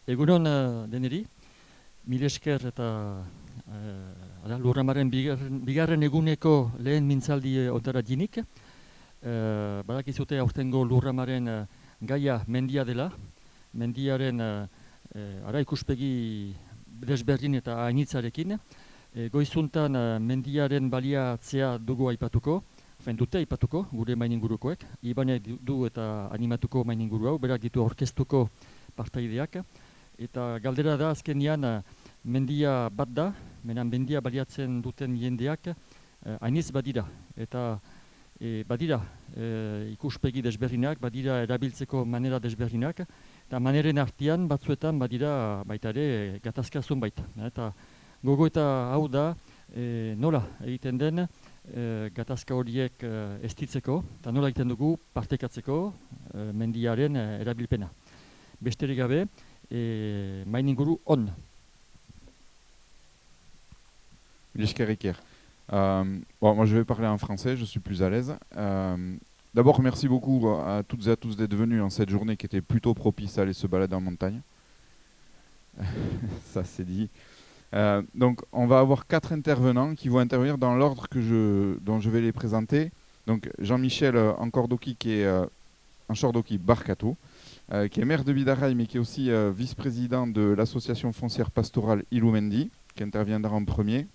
Egunon deneri, mil esker eta Lurramaren bigarren eguneko lehen mintzaldi otara jinik. Badakizute aurtengo Lurramaren gaia mendia dela. Mendiaren ara ikuspegi desberdin eta ainitzarekin. Goizuntan mendiaren baliatzea dugu aipatuko. Dute aipatuko, gure mainingurukoek. Ibane du eta animatuko maininguru hau, berak ditu orkestuko partaideak. Eta galdera da azkenian mendia bat da, mendia baliatzen duten jendeak hainiz badira. Eta badira ikuspegi desberdinak, badira erabiltzeko manera desberdinak, eta maneren artean batzuetan badira baita ere gatazkazun baita. Eta gogo eta hau da nola egiten den gatazka horiek estitzeko, eta nola egiten dugu partekatzeko mendiaren erabilpena. Besterik gabe, maininguru on. Moi je vais parler en français, je suis plus à l'aise. D'abord, merci beaucoup à toutes et à tous d'être venus en cette journée qui était plutôt propice à aller se balader en montagne. Ça c'est dit. Donc on va avoir 4 intervenants qui vont intervenir dans l'ordre dont je vais les présenter. Donc Jean-Michel Ancordoki qui est Ancordoki Barkato, qui est maire de Bidaraï mais qui est aussi vice-président de l'association foncière pastorale Ilumendi, qui interviendra en premier.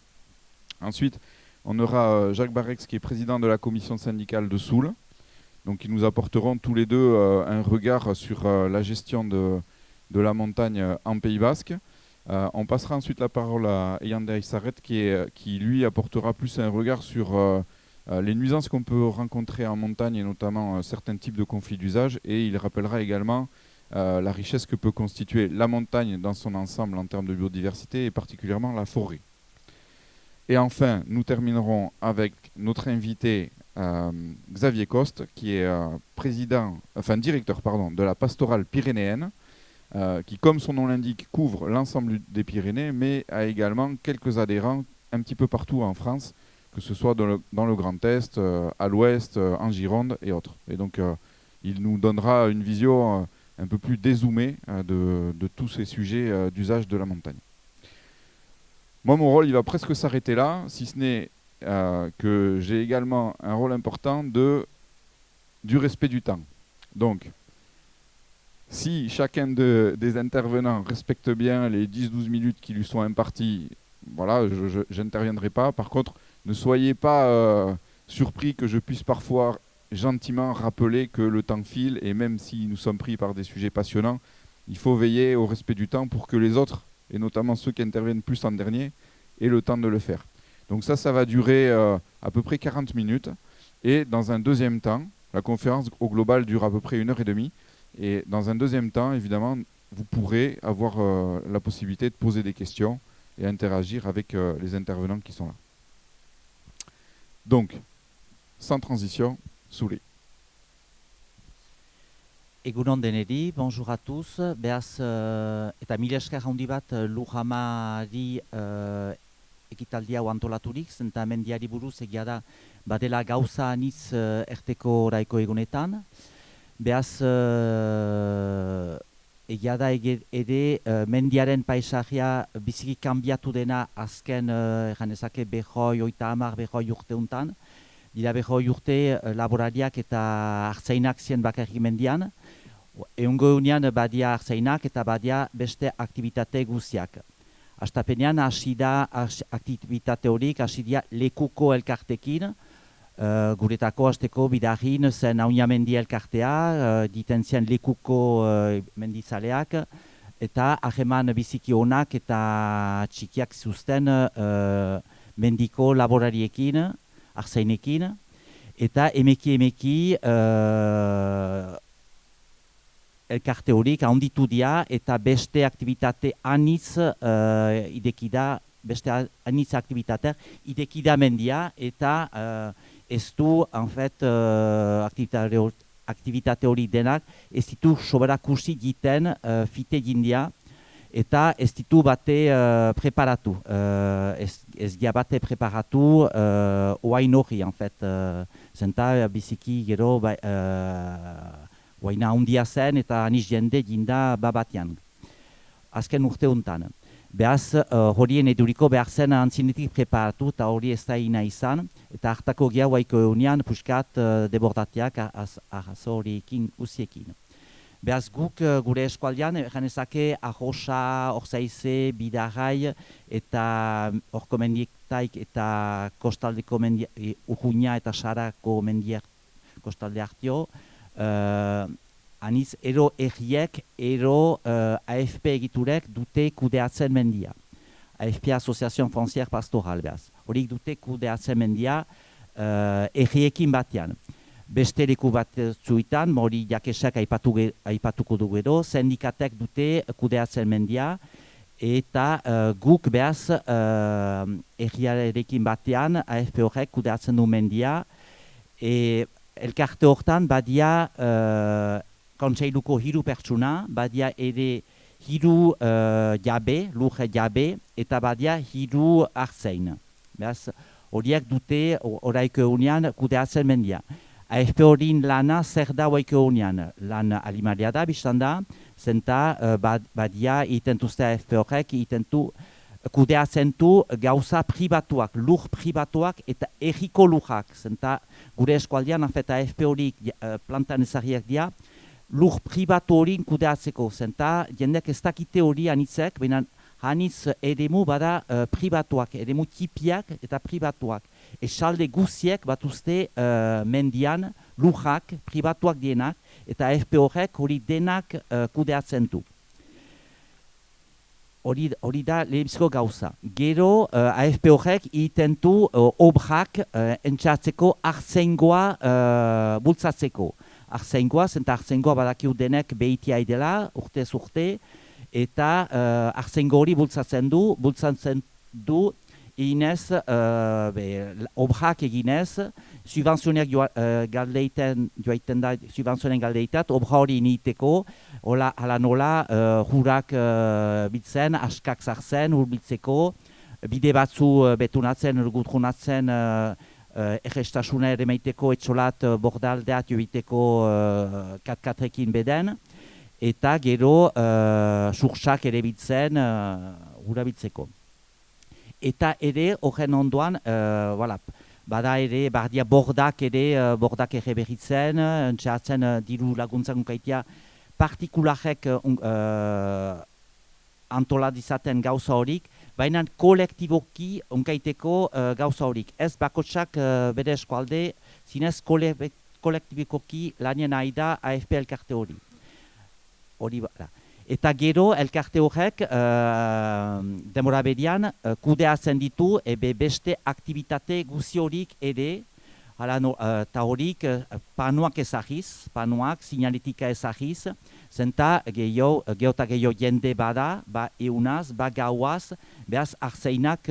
Ensuite, on aura Jacques Barrex qui est président de la commission syndicale de Soule. Donc ils nous apporteront tous les deux un regard sur la gestion de la montagne en Pays Basque. On passera ensuite la parole à Yanday Saret qui lui apportera plus un regard sur les nuisances qu'on peut rencontrer en montagne et notamment certains types de conflits d'usage, et il rappellera également la richesse que peut constituer la montagne dans son ensemble en termes de biodiversité et particulièrement la forêt. Et enfin, nous terminerons avec notre invité Xavier Coste qui est directeur de la pastorale pyrénéenne, qui, comme son nom l'indique, couvre l'ensemble des Pyrénées, mais a également quelques adhérents un petit peu partout en France, que ce soit dans le Grand Est, à l'Ouest, en Gironde et autres. Et donc, il nous donnera une vision un peu plus dézoomée de tous ces sujets d'usage de la montagne. Moi, mon rôle, il va presque s'arrêter là, si ce n'est que j'ai également un rôle important du respect du temps. Donc, si chacun des intervenants respecte bien les 10-12 minutes qui lui sont imparties, voilà, je n'interviendrai pas. Par contre, ne soyez pas surpris que je puisse parfois gentiment rappeler que le temps file, et même si nous sommes pris par des sujets passionnants, il faut veiller au respect du temps pour que les autres, et notamment ceux qui interviennent plus en dernier, aient le temps de le faire. Donc ça va durer à peu près 40 minutes. Et dans un deuxième temps, la conférence au global dure à peu près 1h30. Et dans un deuxième temps, évidemment, vous pourrez avoir la possibilité de poser des questions et interagir avec les intervenants qui sont là. Donc, sans transition, Soulé. Egunon deneri, bonjour à tous. Beaz, eta mila esker handi bat Lurramari ekitaldi hau antolaturik, zenta mendiari buruz egia da badela gauza anitz erteko oraiko egunetan. Beaz, egia da ere mendiaren paisajia biziki kanbiatu dena azken janezake behoi, oita hamar behoi urteuntan. Dira behoi urte laborariak eta artzainak zien bakarrik mendian. Egungo egunean badia artzainak eta badia beste aktivitate guziak. Astapenean hasi da aktivitate horik, hasi dira lekuko elkartekin, guretako hasteko Bidarrin zen Auñamendi elkartea, diten zien lekuko mendizaleak, eta hageman biziki onak eta txikiak zuzten mendiko laborariekin, arzainekin, eta emeki elkarte horik handitu dira eta beste aktivitate anitz idekida, beste anitz aktivitater idekida mendia eta ez du, en fait, aktivitate hori denak ez ditu soberakusi egiten fite jindia eta ez ditu bate preparatu. Ez gia bate preparatu oain hori, en fait, zenta biziki gero Oaina handia zen eta aniz jende jinda babatean. azken urte honetan. Beraz, horien eduriko behar zen antzinetik preparatu eta hori ez da ina izan, eta hartako geha waiko egunean puskat debordateak ahazo horiekin usiekin. Beraz, guk gure eskualdean, janezake Arrosa, Orzaize, Bidarrai eta Horko mendiektaik eta kostaldeko Urruña eta Sarako mendiek kostalde hartio, aniz, ero erriek, ero AFP egiturek dute kudeatzen mendia. AFP Association Foncière Pastorale, behaz. Horik dute kudeatzen mendia erriekin batean. Beste leku bat zuitan, hori jakesak aipatuko du gero, sindikatek dute kudeatzen mendia, eta guk behaz erriarekin batean AFP horrek kudeatzen du mendia, elkarte hortan badia kontseiluko hiru pertsuna, badia ere hiru jabe, lurre jabe, eta badia hiru artzain. Beraz, horiek dute oraiko egunean kudeatzen mendia. AFP horien lana zer da oraiko egunean? Lan alimaria da, biztan da, zenta badia itentuzte AFP horrek, itentu kudeatzen du gauza pribatuak, lur pribatuak eta erriko lurrak. Zenta gure eskualdean, afeta AFP horiek plantan ezagriak dira, lur pribatu horien kudeatzeko. Zenta jendek ez dakite hori anitzek, baina hanitz eremu bada pribatuak, eremu tipiak eta pribatuak. Esalde guziek batuzte mendian lurrak pribatuak dienak, eta AFP horrek hori denak kudeatzen du. Hori da lehenbiziko gauza. Gero AFP horrek itentu obrak entxatzeko artzaingoa bultzatzeko. Artzaingoa, zenta artzaingoa badakiu denek behitia idela, urtez urte, eta artzaingo hori bultzatzen du inez, obrak eginez, subvenzionek joaiten da, subvenzionen galdeitat, obra hori initeko, hala nola, jurak bitzen, askak zartzen, urbiltzeko, bide batzu betunatzen, gutrunatzen, errestasuna ere meiteko, etxolat bordaldeat joiteko katkatrekin beden, eta gero sursak ere bitzen, gura bitzeko. Eta ere, horren ondoan, bada ere, bardia bordak ere berritzen, entxeatzen diru laguntzak unkaitia partikularek antoladizaten gauza horik, baina kolektiboki unkaiteko gauza horik. Ez bakotsak bere eskualde, zinez kolektibikoki lanien aida AFP elkarte hori. Hori bada. Eta gero, elkarte horrek, demora berian, kudeatzen ditu, beste aktivitate guzi horik ere, eta horik panuak ezagiz, panuak, sinaletika ezagiz, zenta geota gehiago jende bada, ba eunaz, ba gauaz, behaz arzeinak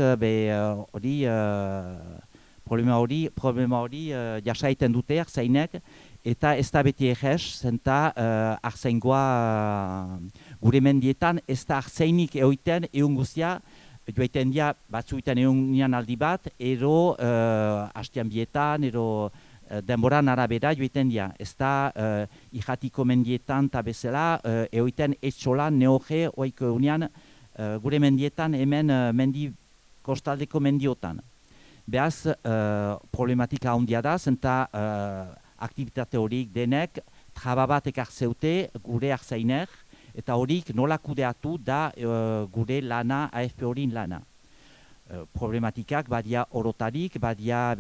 problema hori jasaiten dute arzeinek, eta ez da beti egez, zenta arzaingoa gure mendietan ez da arzeinik eoiten egun guztia, joaiten dia batzuetan egunean aldi bat, ero hastian bietan, ero denboran arabera joaiten dia. Ez da irratiko mendietan eta bezala, eoiten etxolan neoge oaiko egunean gure mendietan hemen kostaldeko mendiotan. Behaz, problematika handia da, zenta aktivitate horik denek, traba bat ekartzeute gure arzainek, eta horik nola kudeatu da gure lana, AFP horin lana. Problematikak badia orotarik, badia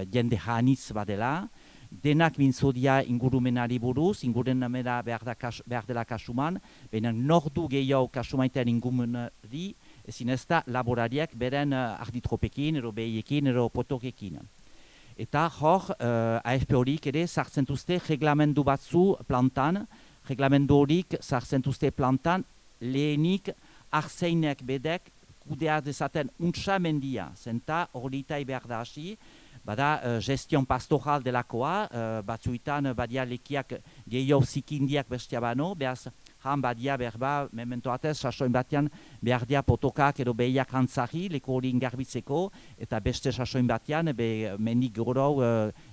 jende hanitz badela, denak mintzodia ingurumenari buruz, ingurumenera behar dela kasuman, baina nordu gehiago kasumaitean ingurumenari, ezin ez da laborariak beren arditropekin, ero behiekin, ero potokekin. Eta hor, AFP horik ere sartzen duzte reglamendu batzu plantan, reglamendu horik sartzen duzte plantan, lehenik arzeinek bedek kudea dezaten untsa mendia, zenta horitai behar da hasi, bada gestion pastoral delakoa, batzuetan badia lekiak gehiago zikindiak bestia bano, behaz han badia berba, memento atez, sasoin batean behar dia potokak edo behiak hantzari, leko hori garbitzeko, eta beste sasoin batean menik gorau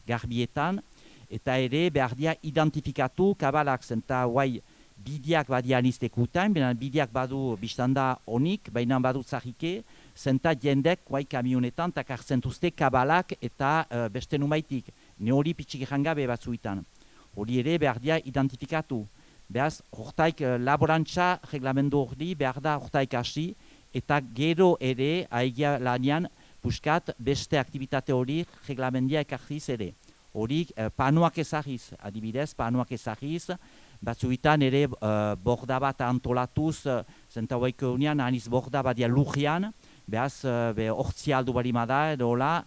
garbietan, eta ere behar dia identifikatu kabalak, zenta guai bideak badia aniztekutain, baina bideak badu biztanda onik, baina badu zahike, zenta jendek guai kamionetan takartzen duzte kabalak eta beste numaitik, ne hori pitxik jangabe batzuetan. Hori ere behar dia identifikatu. Beraz, hortaik laborantza reglamendu hori behar da hortaik hasi, eta gero ere aigia lanian puskat beste aktivitate hori reglamendia ekarriz ere. Hori panoak ezagiz, adibidez, panoak ezagiz, batzuetan ere borda bat antolatuz, zenta hoiko unian aniz borda badia lujian, behaz hortzi aldu barimada edo hola,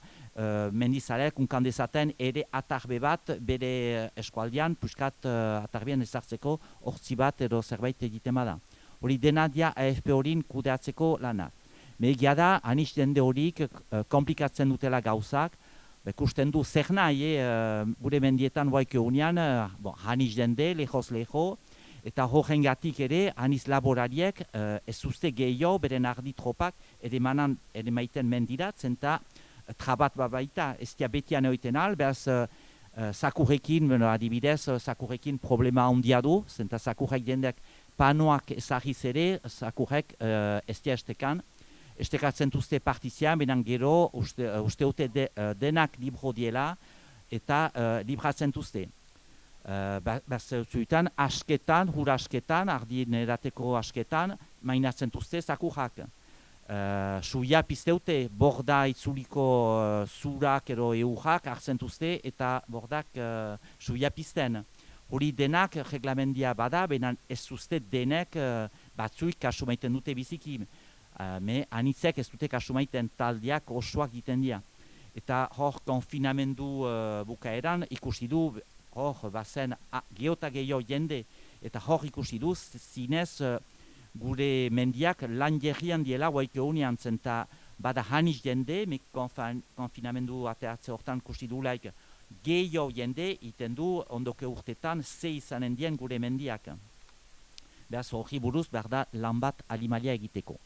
mendizalek unkandezaten ere atarbe bat bere eskualdean, puskat atarbien ezartzeko hortzi bat edo zerbait egiten bada. Hori dena dia AFP horin kudeatzeko lanak. Megia da, aniz jende horik komplikatzen dutela gauzak, ikusten du zer nahi, gure mendietan waiko unian, aniz jende, lehoz leho, eta horrengatik ere, aniz laborariek ez zuzte gehiago, beren ardi tropak, ere maiten mendirat, zenta trabat baita, ez dia betian eoiten al, behaz sakurrekin, adibidez, sakurrekin problema handia du, zenta sakurrek jendek panoak ezagiz ere, sakurrek ez dia estekan, estekatzen duzte partizian, benen gero uste dute denak libro diela eta libratzen duzte. Zuetan, asketan, hura asketan, ardien erateko asketan, mainatzen duzte zakurrak. Suia pizteute, borda itzuliko zurak ero eurrak hartzen duzte eta bordak suia pizten. Hori denak reglamendia bada, benen ez duzte denek batzuik kasu maiten dute biziki. Me anitzek ez dute kasumaiten taldeak osoak egiten dira. Eta hor konfinamendu bukaeran ikusi du, hor bazen geota gehiago jende, eta hor ikusi du zinez gure mendiak lan jerrian diela waiko unian zenta bada haniz jende, me konfinamendu ateatze hortan ikusi du laik gehiago jende iten du ondoke urtetan ze izanen dien gure mendiak. Beraz hori buruz behar da lan bat animalia egiteko.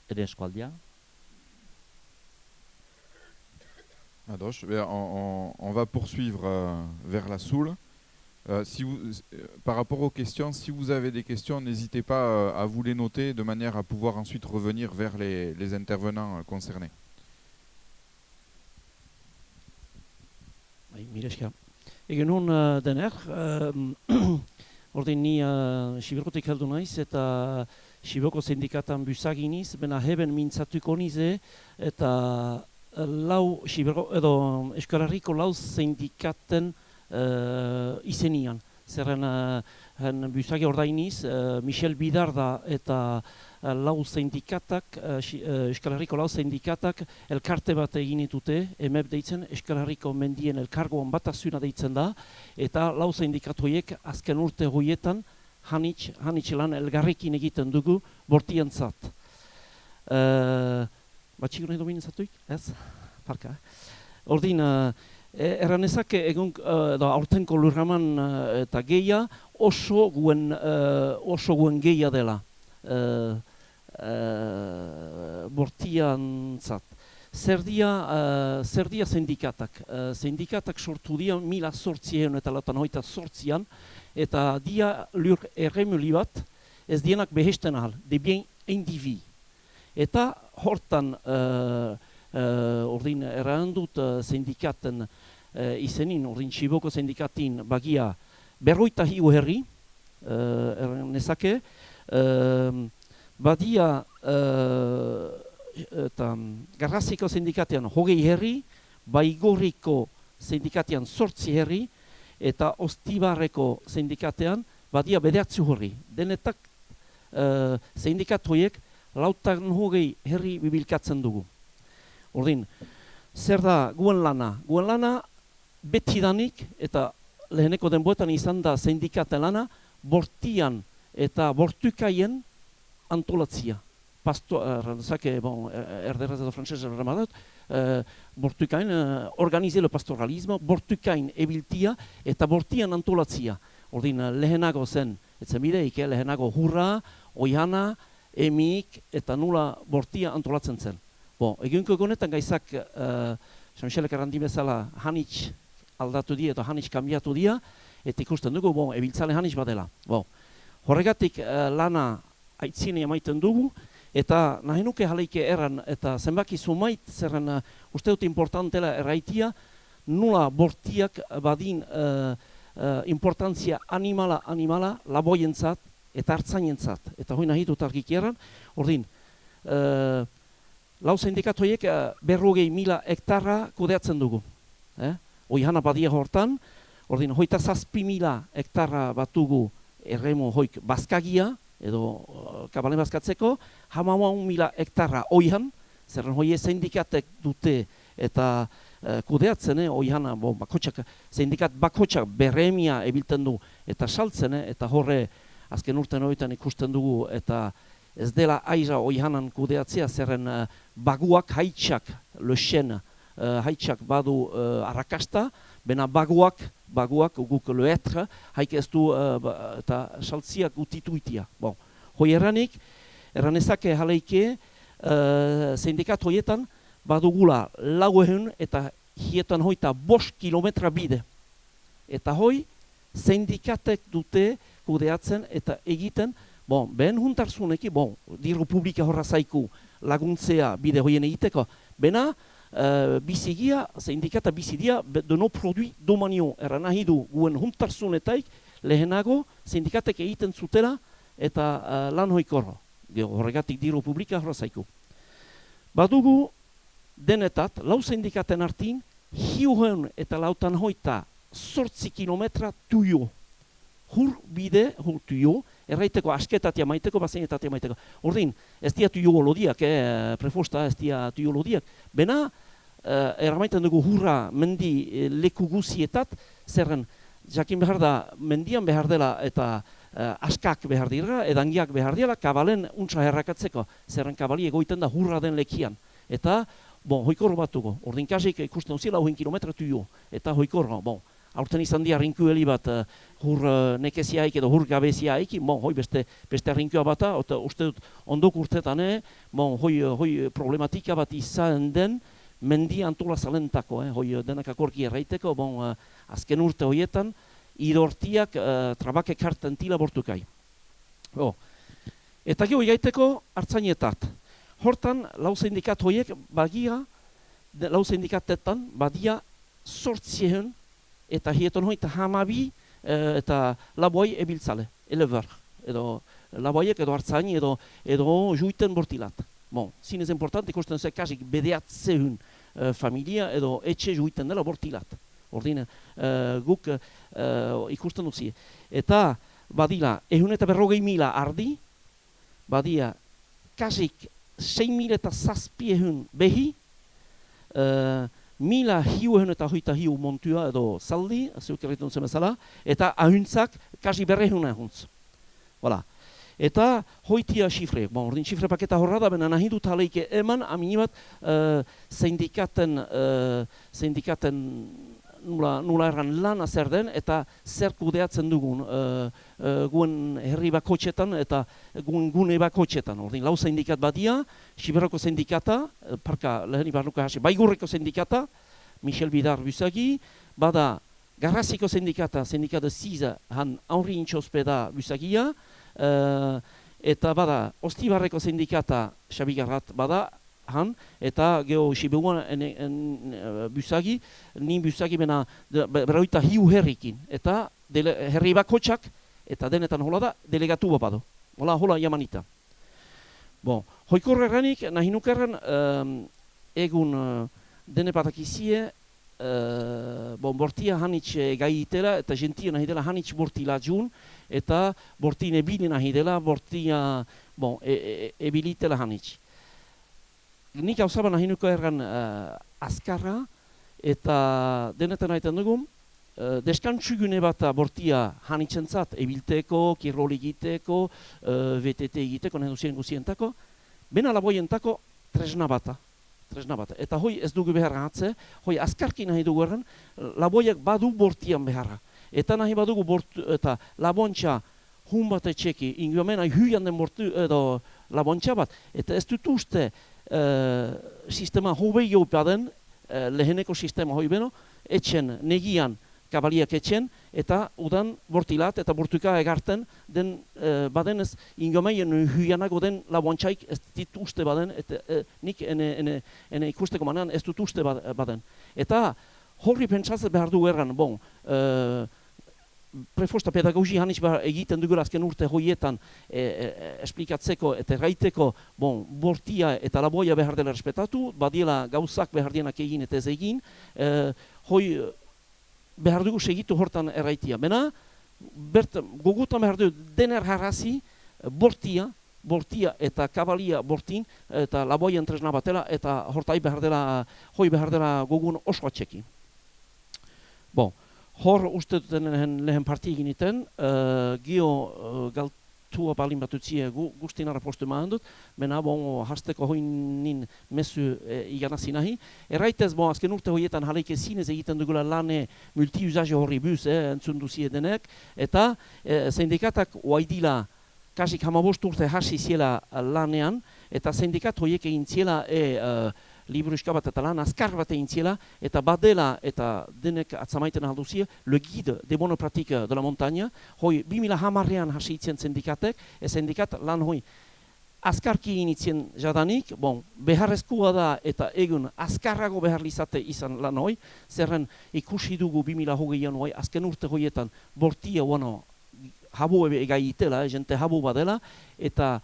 Ere eskualdia. Ados, on va poursuivre vers la Soule. Par rapport aux questions, si vous avez des questions, n'hésitez pas à vous les noter de manière à pouvoir ensuite revenir vers les intervenants concernés. Mire esker. Egen hon dener, ordin ni Siberkotik heldu naiz eta Siboko sindikatan busaginiz, bena heben mintzatuko nize eta lau Sibero edo Euskal Herriko lau sindikaten izenian. Zerren busagi ordainiz, Michel Bidarda eta lau sindikatak, Euskal Herriko lau sindikatak elkarte bat egin ditute, EMEP deitzen, Euskal Herriko mendien elkargoan batasuna deitzen da, eta lau sindikatoiek azken urte hoietan hanitz lan elgarrekin egiten dugu bortientzat. Batxiko nahi dominen zatuik? Ez? Parka. Ordin, erranezak egun aurtenko lurraman eta geia oso guen geia dela bortientzat. Zer dia sindikatak? Sindikatak sortu dia 1888an, eta dia lur erremuli bat ez dienak behesten ahal, de bien indivi. Eta hortan ordin errandut sindikaten izenin, ordin Siboko sindikatin bagia berroita hiu herri, nezake, badia eta Garraziko sindikatean hogei herri, Baigorriko sindikatean 8 herri, eta Ostibarreko sindikatean badia 9 herri. Denetak sindikatoiek lautan hogei herri bibilkatzen dugu. Ordin, zer da guen lana? Guen lana betidanik eta leheneko denboetan izan da sindikaten lana bortian eta bortukaien antolatzia. Erderaz edo frantzez erramadat, bortukain organize le pastoralismo, bortukain ebiltia eta bortian antolatzia. Ordin, lehenago zen, etzen bideik, lehenago hurra, oihana, emik eta nula bortia antolatzen zen. Egunko egunetan gaizak, Jean-Michel errandi bezala, hanitz aldatu dira eta hanitz kanbiatu dira, eta ikusten dugu, ebiltzale hanitz badela. Horregatik lana aitzine emaiten dugu, eta nahi nuke jaleike erran, eta zenbaki zumait, zerren uste dut importantela erraitia, nula bortiak badin importantzia animala laboientzat eta hartzainentzat. Eta hoi nahi dut argik erran, ordin, lau sindikatoiek 40.000 hektarra kudeatzen dugu. Hana badia hortan, ordin, 27.000 hektarra batugu erremo hoik bazkagia, edo kabalen bazkatzeko, 11.000 hektarra oihan, zerren hoi sindikatek dute eta kudeatzen, oihana, sindikat bakotxak berremia ebilten du eta saltzen, eta horre azken urten horietan ikusten dugu, eta ez dela aira oihanan kudeatzea, zerren baguak haitxak, lexen, haitxak badu arrakasta, bena baguak guk loetra, haik ez du eta saltziak gutituitia. Hoi erranezake jaleike, sindikat hoietan badugula lauehun eta hietan hoita 5 kilometra bide. Eta hoi, sindikatek dute kudeatzen eta egiten, behen juntarzuneki, diru publika horra zaiku laguntzea bide hoien egiteko, bena bizigia, sindikata bizidia, de no produi domanio, erran nahi du guen juntarzunetaik, lehenago sindikatek egiten zutela eta lan hoikorro. Horregatik diru publika horra zaiku. Badugu denetat, lau sindikaten artin, 100 eta lautan hoita 8 kilometra tuio. Hur bide, hur tuio, erraiteko asketatia maiteko, bazenetatia maiteko. Ordin, ez dia tuio lodiak, prefosta ez dia tuio lodiak. Bena, erramaiten dugu hurra mendi leku guzietat, zerren, jakin behar da, mendian behar dela eta askak behar dira, edangiak behar dira, kabalen untsa herrakatzeko, zerren kabali egoiten da hurra den lekian. Eta, hoikorro batuko, ordin kasik ikusten uzila 1 kilometra tuio, eta hoikorro, aurten izan dia rinkueli bat hur nekeziaik edo hur gabeziaik, hoi beste rinkua bata, uste dut ondok urtetan, hoi problematika bat izan den mendi antola zalentako, hoi denak akorki erraiteko, azken urte hoietan, idortiak trabakek hartzen tila bortukai. Eta geho igaiteko hartzainetat. Hortan, lau sindikat hoiek bagia, lau sindikatetan badia 800 eta hieton hoita 12 eta laboi ebiltzale, elever, edo laboiek edo hartzain edo juiten bortilat. Zinez importante ikusten ze kasik bedeatzehun familia edo etxe juiten dela bortilat. Ordine, guk ikusten duzi. Eta badila, 150.000 ardi, badia kasik 6.000 eta 700 behi, 1.000 eta hoita hiu montua edo zaldi, zeuk erritun zen bezala, eta ahuntzak kasi berrehuna ahuntz. Eta hoitia xifre, ordin xifre paketa horra da, bena nahi dut haleike eman, aminibat sindikaten nula erran lana zer den, eta zer kudeatzen dugun guen herri bakotxetan eta guen gune bakotxetan. Ordin, lau sindikat badia, Siberoko sindikata, parka leheni barnuka hasi, Baigurreko sindikata, Michel Bidar Busagi, bada Garrasiko sindikata, sindikata Ziza, han Henri Intxospeda Busagia, eta bada Ostibarreko sindikata, Xabigarrat bada, han, eta geho Siberuan Busagi, nin Busagi bena beroita hiu herrikin, eta herri bakotxak, eta denetan hola da, delegatu bapado. Hola jamanita. Hoikor erranik, nahi nukerren, egun dene batakizie, bortia hanitz gai itela, eta gentia nahi dela hanitz bortila jun, eta bortin ebili nahi dela, bortia ebilitela hanitz. Nik hau zaba nahi nukerren azkarra, eta denetan nahitan dugun, deskantzugune bat bortia hanitzentzat, ebilteko, kirrol egiteko, VTT egiteko, nahi duzien guzientako, bena laboientako tresna bata. Eta hoi ez dugu beharra hatze, hoi azkarki nahi dugu erren, laboiak badu bortian beharra. Eta nahi badugu eta labontxa hun bat etxeki, ingoamena hyian den bortu edo labontxa bat, eta ez dut uste sistema hobei jo baden, leheneko sistema hoi beno, etxen negian, kabaliak etxen, eta udan bortilat eta bortuka egarten, den baden ez ingomeien huianago den labuantxaik ez dit uste baden, eta nik ene ikusteko manean ez dut uste baden. Eta horri pentsatzen behar du erran, bon, prefosta pedagogi hanitz behar egiten dugula azken urte hoietan esplikatzeko eta erraiteko, bon, bortia eta laboia behar dela respetatu, badiela gauzak behar dienak egin eta ez egin, hoi behar dugu segitu hortan erraitia. Bena, gogutan behar dugu dener harrazi, bortia eta kabalia bortin, eta laboia entresna batela, eta hortai behar dela, hoi behar dela gogun oso atxekin. Bon, hor uste duten lehen parti egin iten, gio galtua balin bat utzie guztinara postu maan dut, bena bon, hasteko hoinin mesu iganazi nahi. Erraitez, bon, azken urte hoietan jaleike zinez egiten dugula lane multi-usage horri buz, entzun duzie denek, eta sindikatak oaidila kasik hamabost urte hasi ziela lanean, eta sindikat hoiek egin ziela libruska bat eta lan azkar bat egin ziela, eta badela eta denek atzamaiten alduzie, le guide de bonne pratique de la montagne, hoi 2010an hasi itzien sindikatek, sindikat lan hoi azkarki egin itzien jadanik, bon, beharrezkoa da eta egun azkarrago behar lizate izan lan hoi, zerren ikusi dugu 2020an hoi, azken urte hoietan bortia bueno, habu egai itela, jente habu badela, eta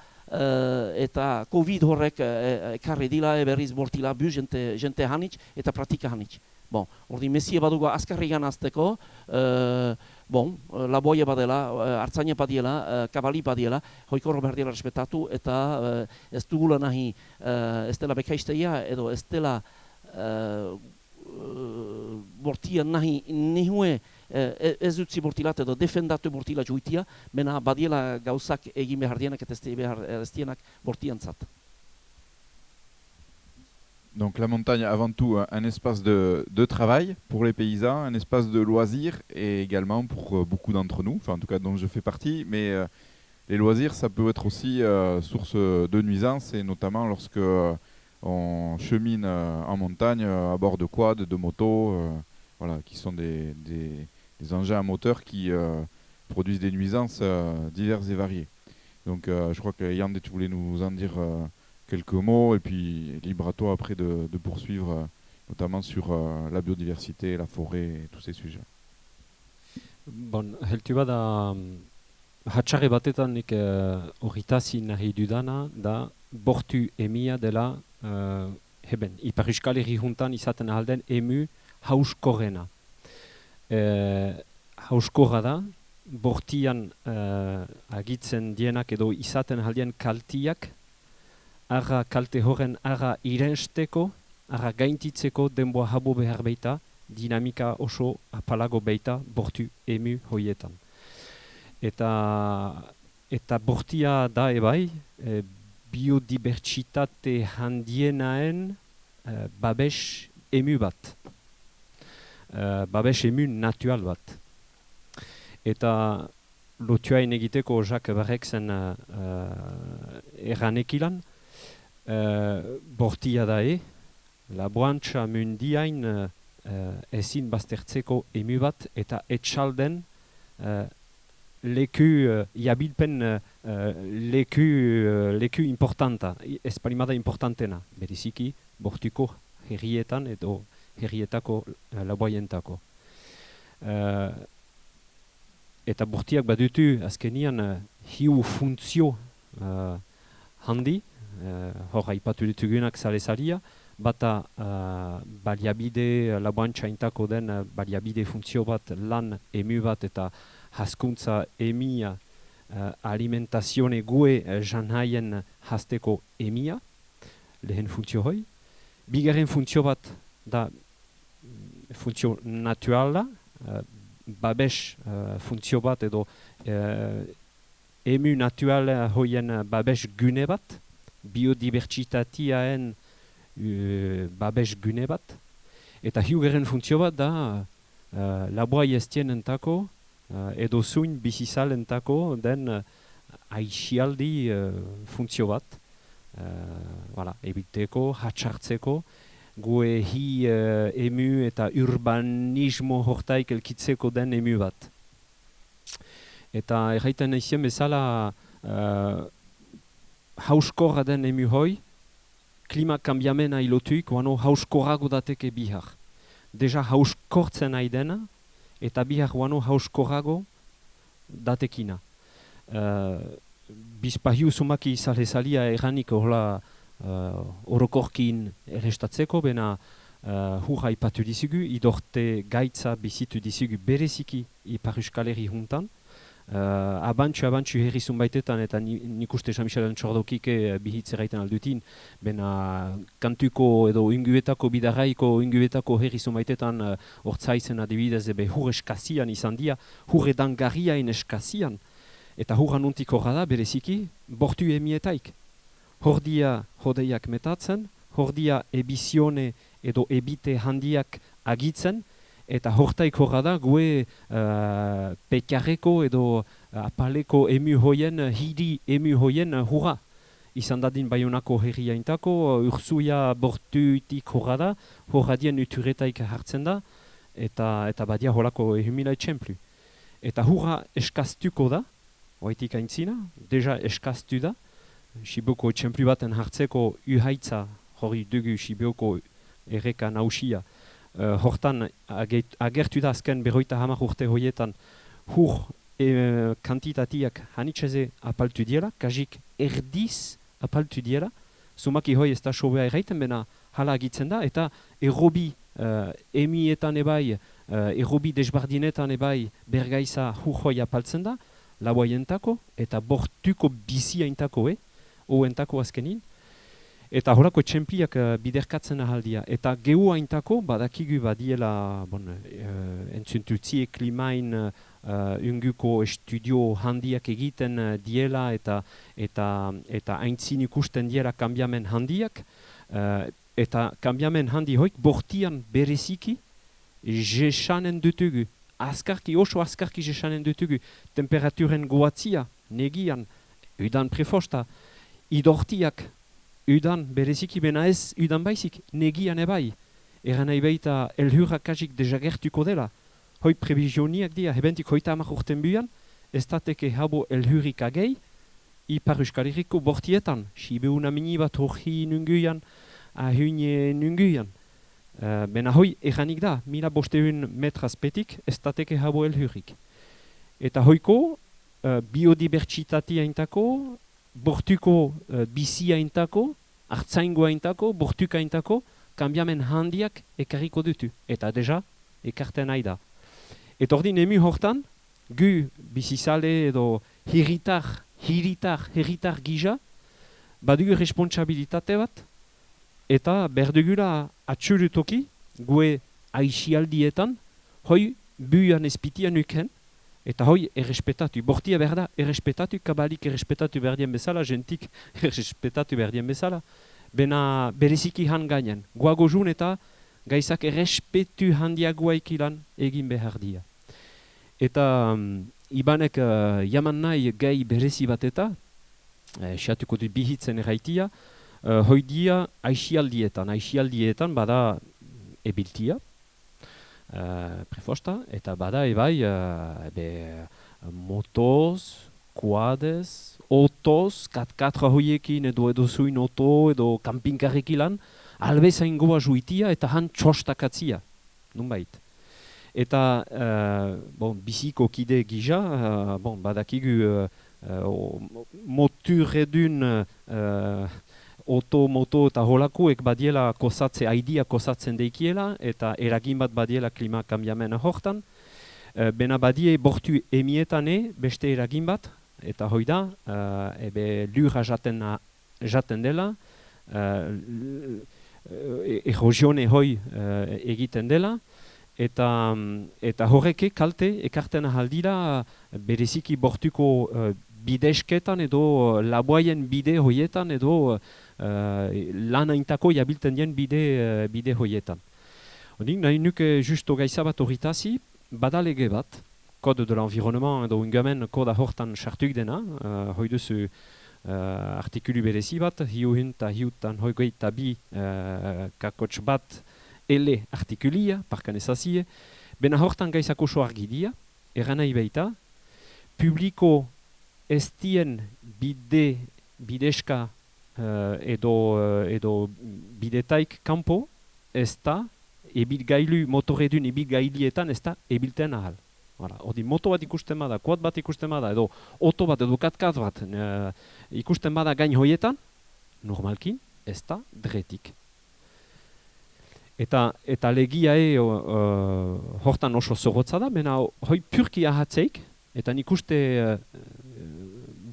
COVID horrek ekarri dila berriz bortila bu jente hanitz eta praktika hanitz. Bon, ordi mesie badugu azkarri ganazteko, bon, laboia badela, hartzaina badiela, kabali badiela, hoikorro behar dela respetatu eta ez dugula nahi ez dela bekaizteia edo ez dela bortia nahi nihue ez utzi bortilat edo defendatu bortila juitia, bena badiela gauzak egin behar dienak eta ez dienak bortiantzat. Donc la montagne, avant tout, un espace de travail pour les paysans, un espace de loisirs et également pour beaucoup d'entre nous, enfin en tout cas dont je fais partie, mais les loisirs, ça peut être aussi source de nuisances et notamment lorsque on chemine en montagne à bord de quads, de motos, voilà, qui sont des engins à moteur qui produisent des nuisances diverses et variées. Donc je crois que Yann, tu voulais nous en dire quelques mots et puis libre à toi après de poursuivre notamment sur la biodiversité, la forêt et tous ces sujets. Bon, heltu bada hatxarre batetan nik horritazi nahi dudana da bortu emia dela heben, Ipar Euskal Herri juntan izaten ahalden emu hauskorrena. Hauskorra da, bortian agitzen dienak edo izaten ahaldien kaltiak, arra kalte horren arra irensteko, arra gaintitzeko denboa habu behar beita, dinamika oso apalago beita bortu emu hoietan. Eta bortia da ebai, biodibertsitate handienaen babes emu bat. Babes emu natural bat. Eta lotuain egiteko Jacques Barrek zen erranekilan, bortia da laboantxa mundiain ezin baztertzeko emu bat eta etxalden leku jabilpen leku importanta, espalimada importantena, beriziki bortuko herrietan edo herrietako laboaientako. Eta bortiak badutu azkenian hiu funtzio handi, hor aipatu ditugunak zalezaria, bata baliabide laboantxaintako den baliabide funtzio bat lan emu bat eta haskuntza emia alimentazione gue janhaien hasteko emia, lehen funtzio hoi. Bigarren funtzio bat da funtzio naturala, babes funtzio bat edo emu natural hoien babes gune bat, biodibertsitateaen babes gune bat, eta hiugarren funtzio bat da laboai estienentako edo zuin bizizalentako den aixialdi funtzio bat, ebiteko, hatxartzeko, gue hi emu eta urbanismo hortaik elkitzeko den emu bat. Eta erraiten naizien bezala hauskorra den emu hoi, klima kambiamena ilotuik, oano hauskorrago dateke bihar. Deja hauskortzen nahi dena, eta bihar oano hauskorrago datekina. Bizpahiu sumaki izalezalia erranik horla orokorkin errestatzeko, bena hurra ipatu dizugu, idorte gaitza bizitu dizugu bereziki Ipar Euskal Herri juntan. Abantxu herri zunbaitetan, eta nik uste Jean-Michel Txordokike bihitz erraiten aldutin, bena kantuko edo inguetako bidarraiko inguetako herri zunbaitetan hortzaizen adibidez ebe hur eskazian izan dia, hur edangarriain eskazian, eta hurra nuntik horra da bereziki bortu emietaik. Hor dia hodeiak metatzen, hor dia ebizione edo ebite handiak agitzen, eta hortaik horra da gue pekarreko edo apaleko emu hoien, hiri emu hoien hurra. Izan dadin Baionako herria intako, urzuia bortutik horra da, horra dien uturetaik hartzen da, eta badia holako ehumila etxemplu. Eta hurra eskaztuko da, oaitik aintzina, deja eskaztu da, Sibioko etxemplu baten hartzeko uhaitza hori dugu Sibioko erreka nausia, hortan agertu da azken 50 urte horietan hur kantitatiak hanitxeze apaltu diela, kajik erdiz apaltu diela, sumaki hoi ez da sobea erraiten bena hala agitzen da, eta errobi emietan ebai, errobi desbardinetan ebai bergaiza hur hoi apaltzen da, lauaientako eta bortuko biziaintako, oentako azkenin, eta horako txempliak biderkatzen ahaldia. Eta gehuaintako badakigu badiela entzuntuzie klimain unguko estudio handiak egiten diela eta aintzin ikusten diela kambiamen handiak. Eta kambiamen handi hoik bortian bereziki jesanen dutugu. Oso askarki jesanen dutugu. Temperaturen goatzia, negian, udan prefosta, idortiak, udan bereziki bena ez udan baizik, negian ebai. Eran nahi baita elhurrak kasik dejagertuko dela. Hoi previzioniak dia, hebentik 30 urten buian, ez dateke habo elhurrik agei, Ipar Euskal Herriko bortietan. Sibeuna mini bat horri nunguian, ahune nunguian. Bena hoi eranik da, 1500 metrazpetik, ez dateke habo elhurrik. Eta hoiko, biodibertsitatea intako, bortuko bizia intako, hartzaingoa intako, bortuka intako, kambiamen handiak ekarriko dutu. Eta deja, ekarten nahi da. Eta ordin emu hortan, gu bizizale edo herritar gisa, badugu responsabilitate bat, eta berdugula atxurutoki, gue aixialdietan, hoi buian espitian uken, eta hoi errespetatu. Bortia berda errespetatu, kabalik errespetatu berdien bezala, gentik errespetatu berdien bezala, bena bereziki han gainen. Guago jun eta gaizak errespetu handiagoa ikilan egin behar dia. Eta ibanek jaman nahi gai berezi bat eta, xatuko dut bihitzen erraitia, hoi dia aixialdietan bada ebiltia, prefosta, eta bada ebai motoz, kuadez, otoz, 4x4 hoiekin edo zuin oto edo kampinkarrekilan, albezain goa juitia eta han txostakatzia, nunbait. Eta biziko kide gisa, badakigu moturedun moto eta holakoek badiela kosatze, aidia kosatzen deikiela, eta eragin bat badiela klima kambiamena hortan. Bena badie bortu emietane beste eragin bat, eta hoi da, lura jaten dela, erosione hoi egiten dela, eta horreke kalte ekarten ahaldira bereziki bortuko bidesketan edo laboaien bide hoietan edo lanaintako jabilten dien bide hoietan. Odik, nahi nuke justo gaiza bat horritazi, badalege bat, Code de l'environnement edo ungamen koda hortan sartuk dena, hoi duzu artikulu berezi bat, hiuhun eta hiutan hogeita bi kakots bat ele artikulia, parkan ezazie, bena hortan gaizak oso argi dia, eran nahi baita, publiko ez dien bideska edo bidetaik kanpo, ez da, ebilgailu motorredun ebilgailietan ez da ebilten ahal. Hori moto bat ikusten bada, quad bat ikusten bada, edo oto bat, edo katkat bat ikusten bada gain hoietan, normalkin ez da dretik. Eta legia hortan oso zorotza da, bena hoi purki ahatzeik, eta nik uste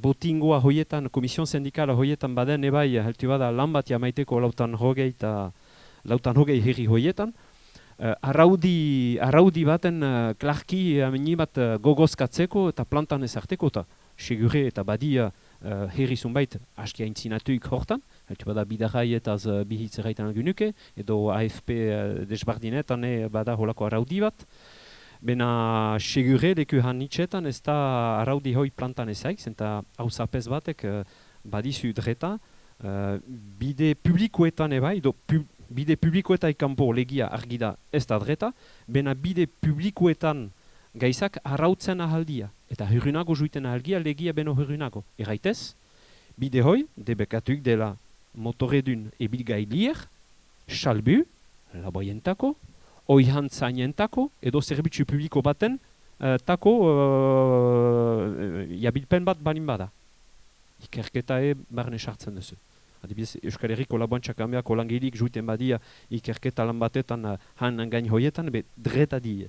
botingoa hoietan, komision sindikala hoietan baden ebai heltu bada lan bat jamaiteko lautan hogei herri hoietan, araudi baten klarki ameni bat gogozkatzeko eta plantan ezarteko eta segure eta badia herri zunbait aski aintzinatuik hortan, heltu bada bidarrai eta bihitzeraitan genuke, edo AFP desbardinetan bada holako araudi bat. Bena segure leku hanitxetan ez da araudi hoi plantan ezaiz, eta hausapez batek badizu dreta, bide publikoetan ebai, bide publikoetan kanpo legia argi da ez da dreta, bena bide publikoetan gaizak arautzen ahaldia, eta hurrunago juiten ahalgia legia beno hurrunago. Erraitez, bide hoi, debekatuik dela motorredun ebilgailier, salbu, laboientako, oihantzainentako, edo zerbitzu publiko baten, tako jabilpen bat balin bada. Ikerketa barne sartzen duzu. Adibidez, Euskal Herriko laboantxak hanbeako langilik juiten badia ikerketa lan batetan han gain hoietan, dreta die.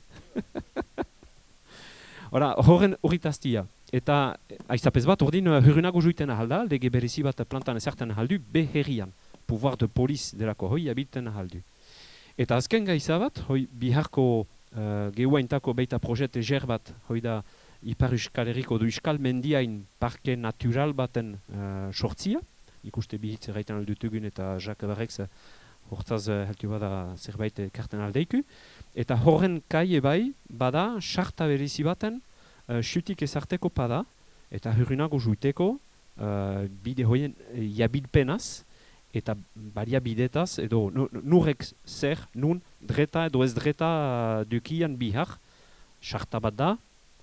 Horren horritaztia. Eta aizapez bat, ordin hurrunago juiten ahalda, lege berezi bat plantan ezartzen ahaldu, herrian. Pouvoir de police delako hoi abilten ahaldu. Eta azken gaiza bat, hoi biharko gehuaintako beita projet eger bat, hoi da Ipar Euskal Herriko du Euskal Mendiain parke natural baten sortzia, ikuste bihitz erraitan aldutugun eta Jacques Barrex hortaz heltu bada zerbait karten aldeiku. Eta horren kai ebai bada sarta berezi baten xutik ezarteko pada eta hurrunago juiteko bide hoien jabilpenaz eta baria bidetaz edo nurek zer, nun dreta edo ez dreta dukian bihar sarta bat da,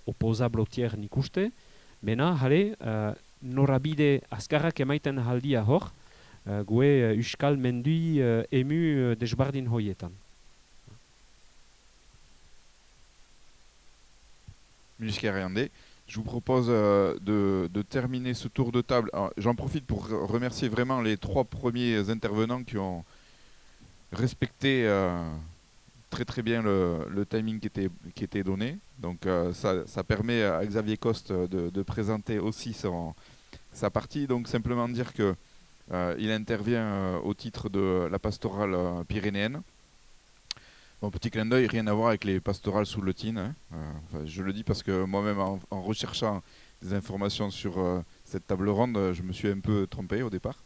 opozablotier nik uste, bena jale norabide azkarrak emaiten haldia hor, gue Euskal Mendui emu desbardin hoietan. Jusqu'à Riandé. Je vous propose de terminer ce tour de table. J'en profite pour remercier vraiment les 3 premiers intervenants qui ont respecté très très bien le timing qui était donné. Donc ça permet à Xavier Coste de présenter aussi sa partie. Donc simplement dire que il intervient au titre de la pastorale pyrénéenne. Bon, petit clin d'œil, rien à voir avec les pastorales sous le Tine. Hein. Enfin, je le dis parce que moi-même, en recherchant des informations sur cette table ronde, je me suis un peu trompé au départ.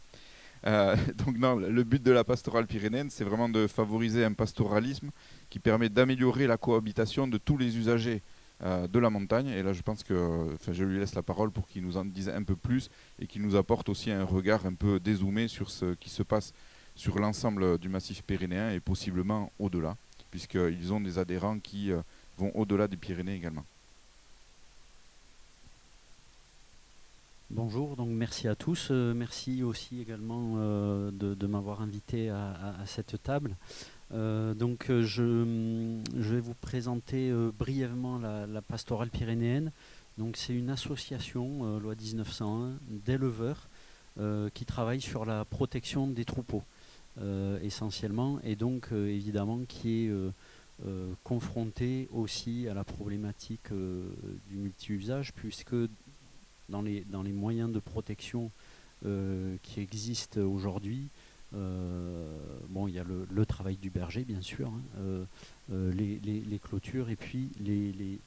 Donc non, le but de la pastorale pyrénéenne, c'est vraiment de favoriser un pastoralisme qui permet d'améliorer la cohabitation de tous les usagers de la montagne. Et là, je pense que je lui laisse la parole pour qu'il nous en dise un peu plus et qu'il nous apporte aussi un regard un peu dézoomé sur ce qui se passe sur l'ensemble du massif pyrénéen et possiblement au-delà, puisqu'ils ont des adhérents qui vont au-delà des Pyrénées également. Bonjour, donc merci à tous. Merci aussi également de m'avoir invité à cette table. Je vais vous présenter brièvement la pastorale pyrénéenne. Donc c'est une association, loi 1901, d'éleveurs qui travaille sur la protection des troupeaux essentiellement, et donc évidemment qui est confronté aussi à la problématique du multi-usage, puisque dans les moyens de protection qui existent aujourd'hui, bon, il y a le travail du berger, bien sûr, hein, les clôtures, et puis les...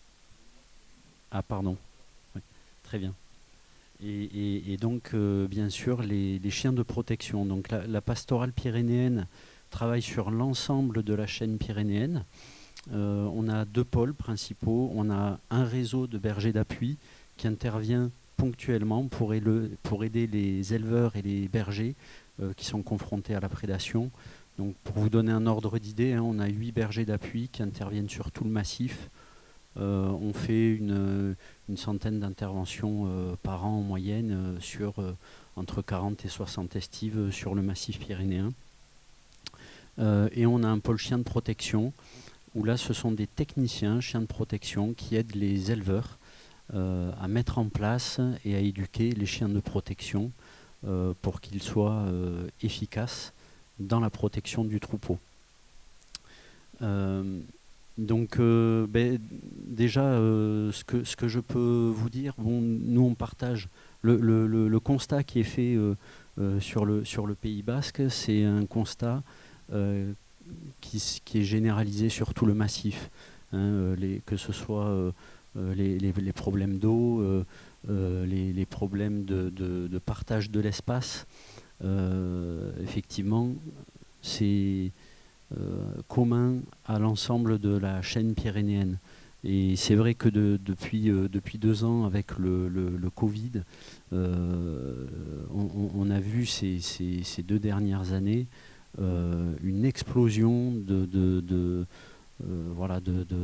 Ah, pardon. Oui, très bien. Et donc, bien sûr, les chiens de protection. Donc, la pastorale pyrénéenne travaille sur l'ensemble de la chaîne pyrénéenne. On a 2 pôles principaux. On a un réseau de bergers d'appui qui intervient ponctuellement pour aider les éleveurs et les bergers qui sont confrontés à la prédation. Donc, pour vous donner un ordre d'idée, hein, on a 8 bergers d'appui qui interviennent sur tout le massif. On fait une centaine d'interventions par an en moyenne sur entre 40 et 60 estives sur le massif pyrénéen. Et on a un pôle chien de protection où là ce sont des techniciens chiens de protection qui aident les éleveurs à mettre en place et à éduquer les chiens de protection pour qu'ils soient efficaces dans la protection du troupeau. Donc déjà ce que je peux vous dire, bon, nous on partage le constat qui est fait sur le Pays Basque, c'est un constat qui est généralisé sur tout le massif, hein, que ce soit les problèmes d'eau, les problèmes de partage de l'espace. Effectivement, c'est commun à l'ensemble de la chaîne pyrénéenne. Et c'est vrai que depuis 2 ans, avec le Covid, on a vu ces 2 dernières années une explosion de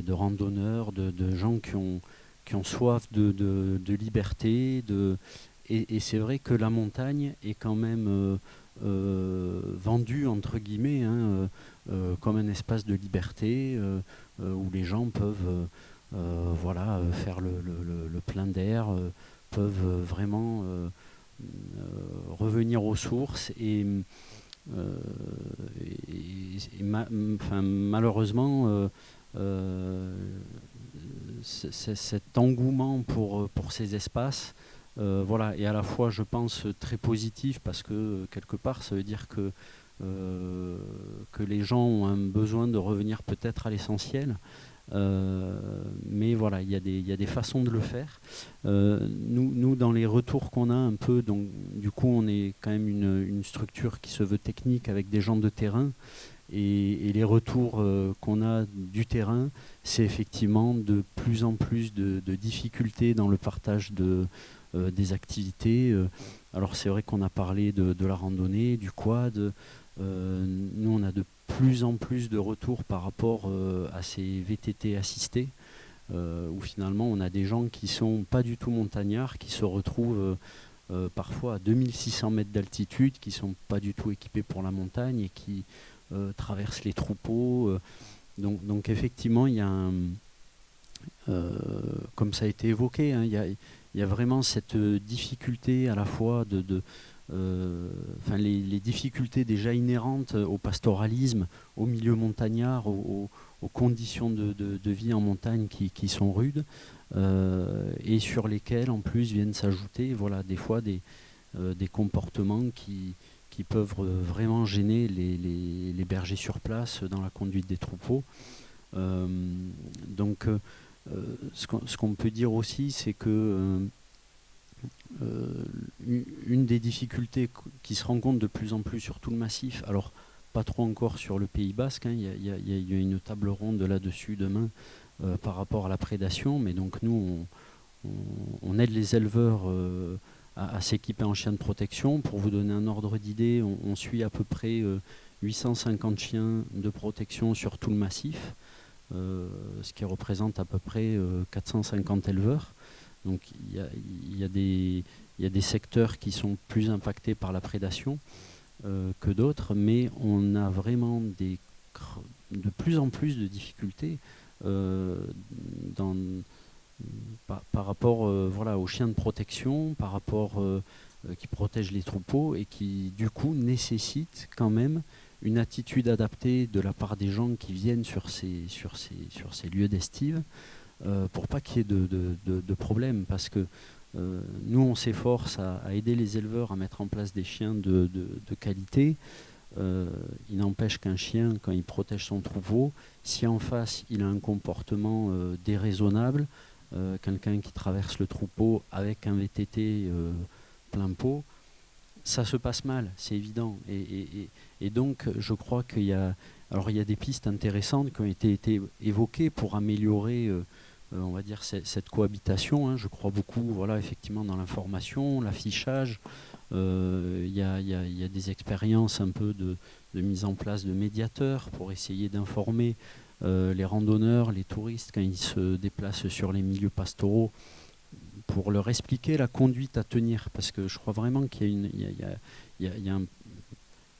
randonneurs, de gens qui ont soif de liberté. Et c'est vrai que la montagne est quand même vendue, entre guillemets, hein, comme un espace de liberté où les gens peuvent faire le plein d'air, peuvent vraiment revenir aux sources malheureusement cet engouement pour ces espaces est à la fois, je pense, très positif parce que quelque part ça veut dire que les gens ont un besoin de revenir peut-être à l'essentiel. Mais voilà, il y a des façons de le faire. Nous, dans les retours qu'on a un peu, donc du coup on est quand même une structure qui se veut technique avec des gens de terrain, et les retours qu'on a du terrain, c'est effectivement de plus en plus de difficultés dans le partage des activités. Alors c'est vrai qu'on a parlé de la randonnée, du quad. Nous on a de plus en plus de retours par rapport à ces VTT assistés, où finalement on a des gens qui sont pas du tout montagnards, qui se retrouvent parfois à 2600 mètres d'altitude, qui sont pas du tout équipés pour la montagne et qui traversent les troupeaux. Donc effectivement il y a comme ça a été évoqué, hein, il y a vraiment cette difficulté à la fois les difficultés déjà inhérentes au pastoralisme, au milieu montagnard, aux conditions de vie en montagne qui sont rudes, et sur lesquelles en plus viennent s'ajouter des fois des comportements qui peuvent vraiment gêner les bergers sur place dans la conduite des troupeaux. Ce qu'on peut dire aussi, c'est que une des difficultés qui se rencontrent de plus en plus sur tout le massif, alors pas trop encore sur le Pays Basque, hein, il y a une table ronde là-dessus demain par rapport à la prédation, mais donc nous on aide les éleveurs à s'équiper en chiens de protection. Pour vous donner un ordre d'idée, on suit à peu près 850 chiens de protection sur tout le massif, ce qui représente à peu près 450 éleveurs. Donc il y a des secteurs qui sont plus impactés par la prédation que d'autres, mais on a vraiment de plus en plus de difficultés par rapport aux chiens de protection, par rapport qui protègent les troupeaux et qui du coup nécessitent quand même une attitude adaptée de la part des gens qui viennent sur ces lieux d'estive, pour pas qu'il y ait de problème, parce que nous on s'efforce à aider les éleveurs à mettre en place des chiens de qualité. Il n'empêche qu'un chien, quand il protège son troupeau, si en face il a un comportement déraisonnable, quelqu'un qui traverse le troupeau avec un VTT plein pot, ça se passe mal, c'est évident. Et donc je crois qu'il y a des pistes intéressantes qui ont été évoquées pour améliorer on va dire, cette cohabitation. Hein. Je crois beaucoup, voilà, effectivement, dans l'information, l'affichage. Il y a des expériences un peu de mise en place de médiateurs pour essayer d'informer les randonneurs, les touristes, quand ils se déplacent sur les milieux pastoraux, pour leur expliquer la conduite à tenir. Parce que je crois vraiment qu'il y a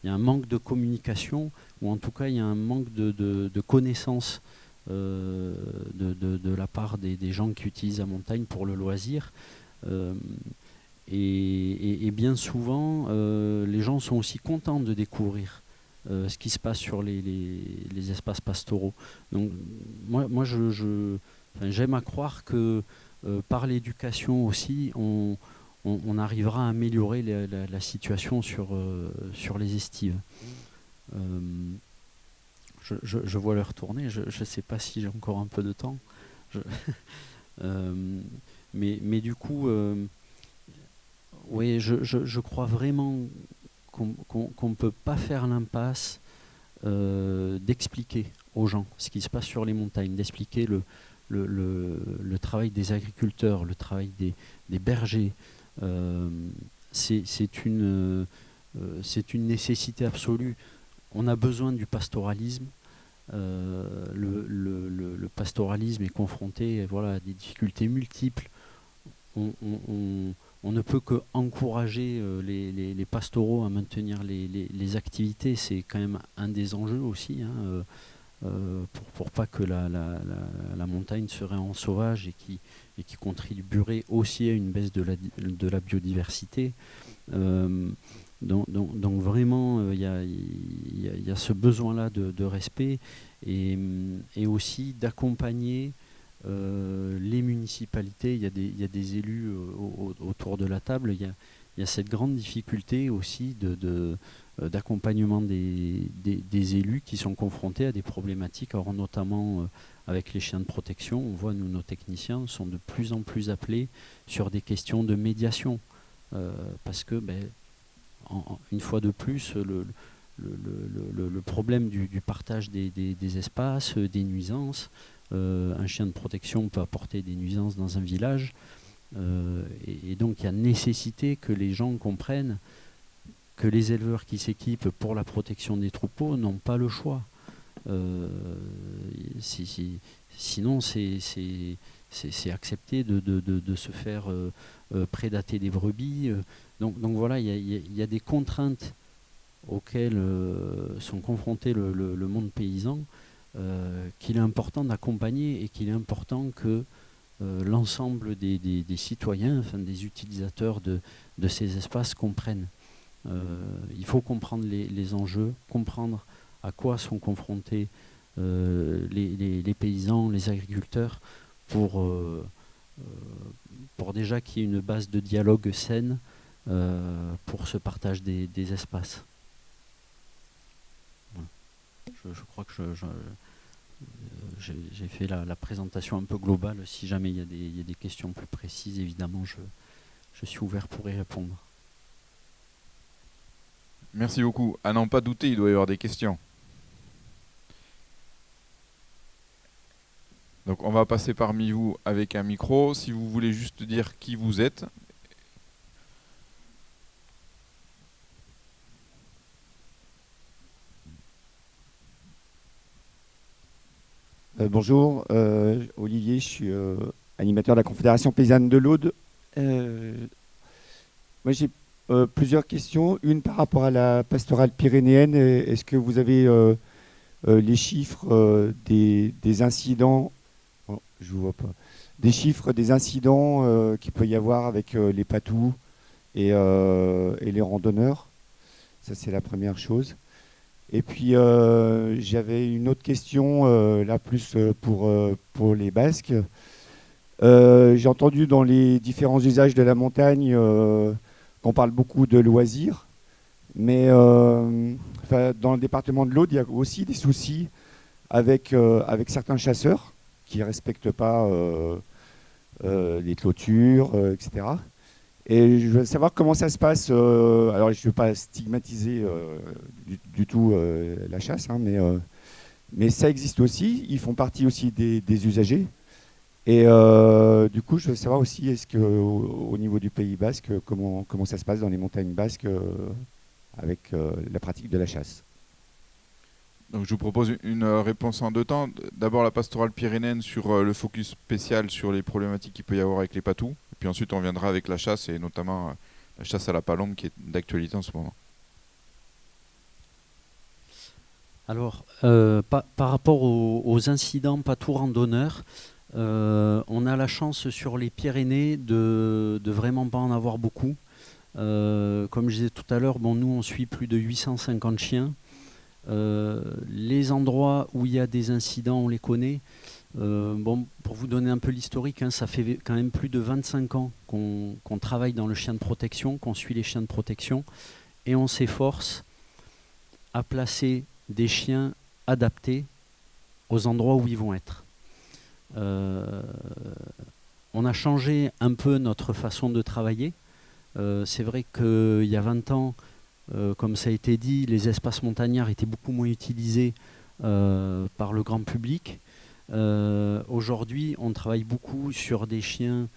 un manque de communication, ou en tout cas il y a un manque de connaissances de la part des gens qui utilisent la montagne pour le loisir. Et bien souvent, les gens sont aussi contents de découvrir ce qui se passe sur les espaces pastoraux. Donc moi j'aime à croire que par l'éducation aussi, on arrivera à améliorer la situation sur les estives. Je vois l'heure tourner, je ne sais pas si j'ai encore un peu de temps. Mais du coup, oui, je crois vraiment qu'on ne peut pas faire l'impasse d'expliquer aux gens ce qui se passe sur les montagnes, d'expliquer le travail des agriculteurs, le travail des bergers. C'est une nécessité absolue. On a besoin du pastoralisme. Le pastoralisme est confronté, voilà, à des difficultés multiples. On ne peut qu'encourager les pastoraux à maintenir les activités. C'est quand même un des enjeux aussi, hein, pour pas que la montagne serait en sauvage et qui contribuerait aussi à une baisse de la biodiversité. Donc vraiment, il y a ce besoin-là de respect et aussi d'accompagner les municipalités. Il y a des élus autour de la table. Il y a cette grande difficulté aussi d'accompagnement des élus qui sont confrontés à des problématiques, alors notamment avec les chiens de protection. On voit, nos techniciens sont de plus en plus appelés sur des questions de médiation, parce que une fois de plus, le problème du partage des espaces, des nuisances, un chien de protection peut apporter des nuisances dans un village, et donc il y a nécessité que les gens comprennent que les éleveurs qui s'équipent pour la protection des troupeaux n'ont pas le choix. Sinon c'est accepté de se faire prédater des brebis. Donc voilà, il y a des contraintes auxquelles sont confrontés le monde paysan, qu'il est important d'accompagner et qu'il est important que l'ensemble des citoyens, enfin des utilisateurs de ces espaces comprennent. Il faut comprendre les enjeux, comprendre à quoi sont confrontés les paysans, les agriculteurs, pour déjà qu'il y ait une base de dialogue saine pour ce partage des espaces. Voilà. Je crois que j'ai fait la présentation un peu globale. Si jamais il y a des questions plus précises, évidemment, je suis ouvert pour y répondre. Merci beaucoup. À n'en pas douter, il doit y avoir des questions. Donc on va passer parmi vous avec un micro. Si vous voulez juste dire qui vous êtes. Bonjour, Olivier, je suis animateur de la Confédération paysanne de l'Aude. Moi j'ai plusieurs questions. Une par rapport à la pastorale pyrénéenne. Est-ce que vous avez les chiffres des incidents, je vous vois pas, des chiffres des incidents qu'il peut y avoir avec les patous et les randonneurs? Ça c'est la première chose. Et puis j'avais une autre question là plus pour les Basques. J'ai entendu dans les différents usages de la montagne qu'on parle beaucoup de loisirs, mais dans le département de l'Aude, il y a aussi des soucis avec certains chasseurs qui ne respectent pas les clôtures, etc. Et je veux savoir comment ça se passe. Alors, je ne veux pas stigmatiser du tout la chasse, hein, mais ça existe aussi. Ils font partie aussi des usagers. Et du coup, je veux savoir aussi, est-ce que au niveau du Pays Basque, comment ça se passe dans les montagnes basques avec la pratique de la chasse? Donc je vous propose une réponse en deux temps. D'abord la pastorale pyrénéenne sur le focus spécial sur les problématiques qu'il peut y avoir avec les patous. Et puis ensuite on viendra avec la chasse et notamment la chasse à la palombe qui est d'actualité en ce moment. Alors, par rapport aux incidents patous randonneurs, on a la chance sur les Pyrénées de vraiment pas en avoir beaucoup. Comme je disais tout à l'heure, bon, nous on suit plus de 850 chiens. Les endroits où il y a des incidents, on les connaît. Bon, pour vous donner un peu l'historique, hein, ça fait quand même plus de 25 ans qu'on travaille dans le chien de protection, qu'on suit les chiens de protection, et on s'efforce à placer des chiens adaptés aux endroits où ils vont être. On a changé un peu notre façon de travailler. C'est vrai qu'il y a 20 ans, comme ça a été dit, les espaces montagnards étaient beaucoup moins utilisés par le grand public. Aujourd'hui, on travaille beaucoup sur des chiens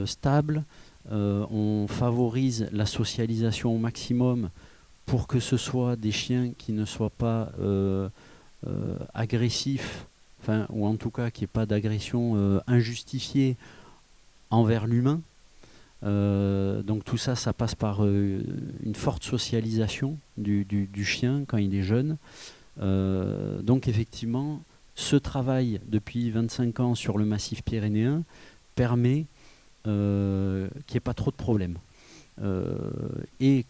stables. On favorise la socialisation au maximum pour que ce soit des chiens qui ne soient pas agressifs, ou en tout cas qu'il n'y ait pas d'agression injustifiée envers l'humain. Donc tout ça, ça passe par une forte socialisation du chien quand il est jeune. Donc effectivement, ce travail depuis 25 ans sur le massif pyrénéen permet qu'il n'y ait pas trop de problèmes. Et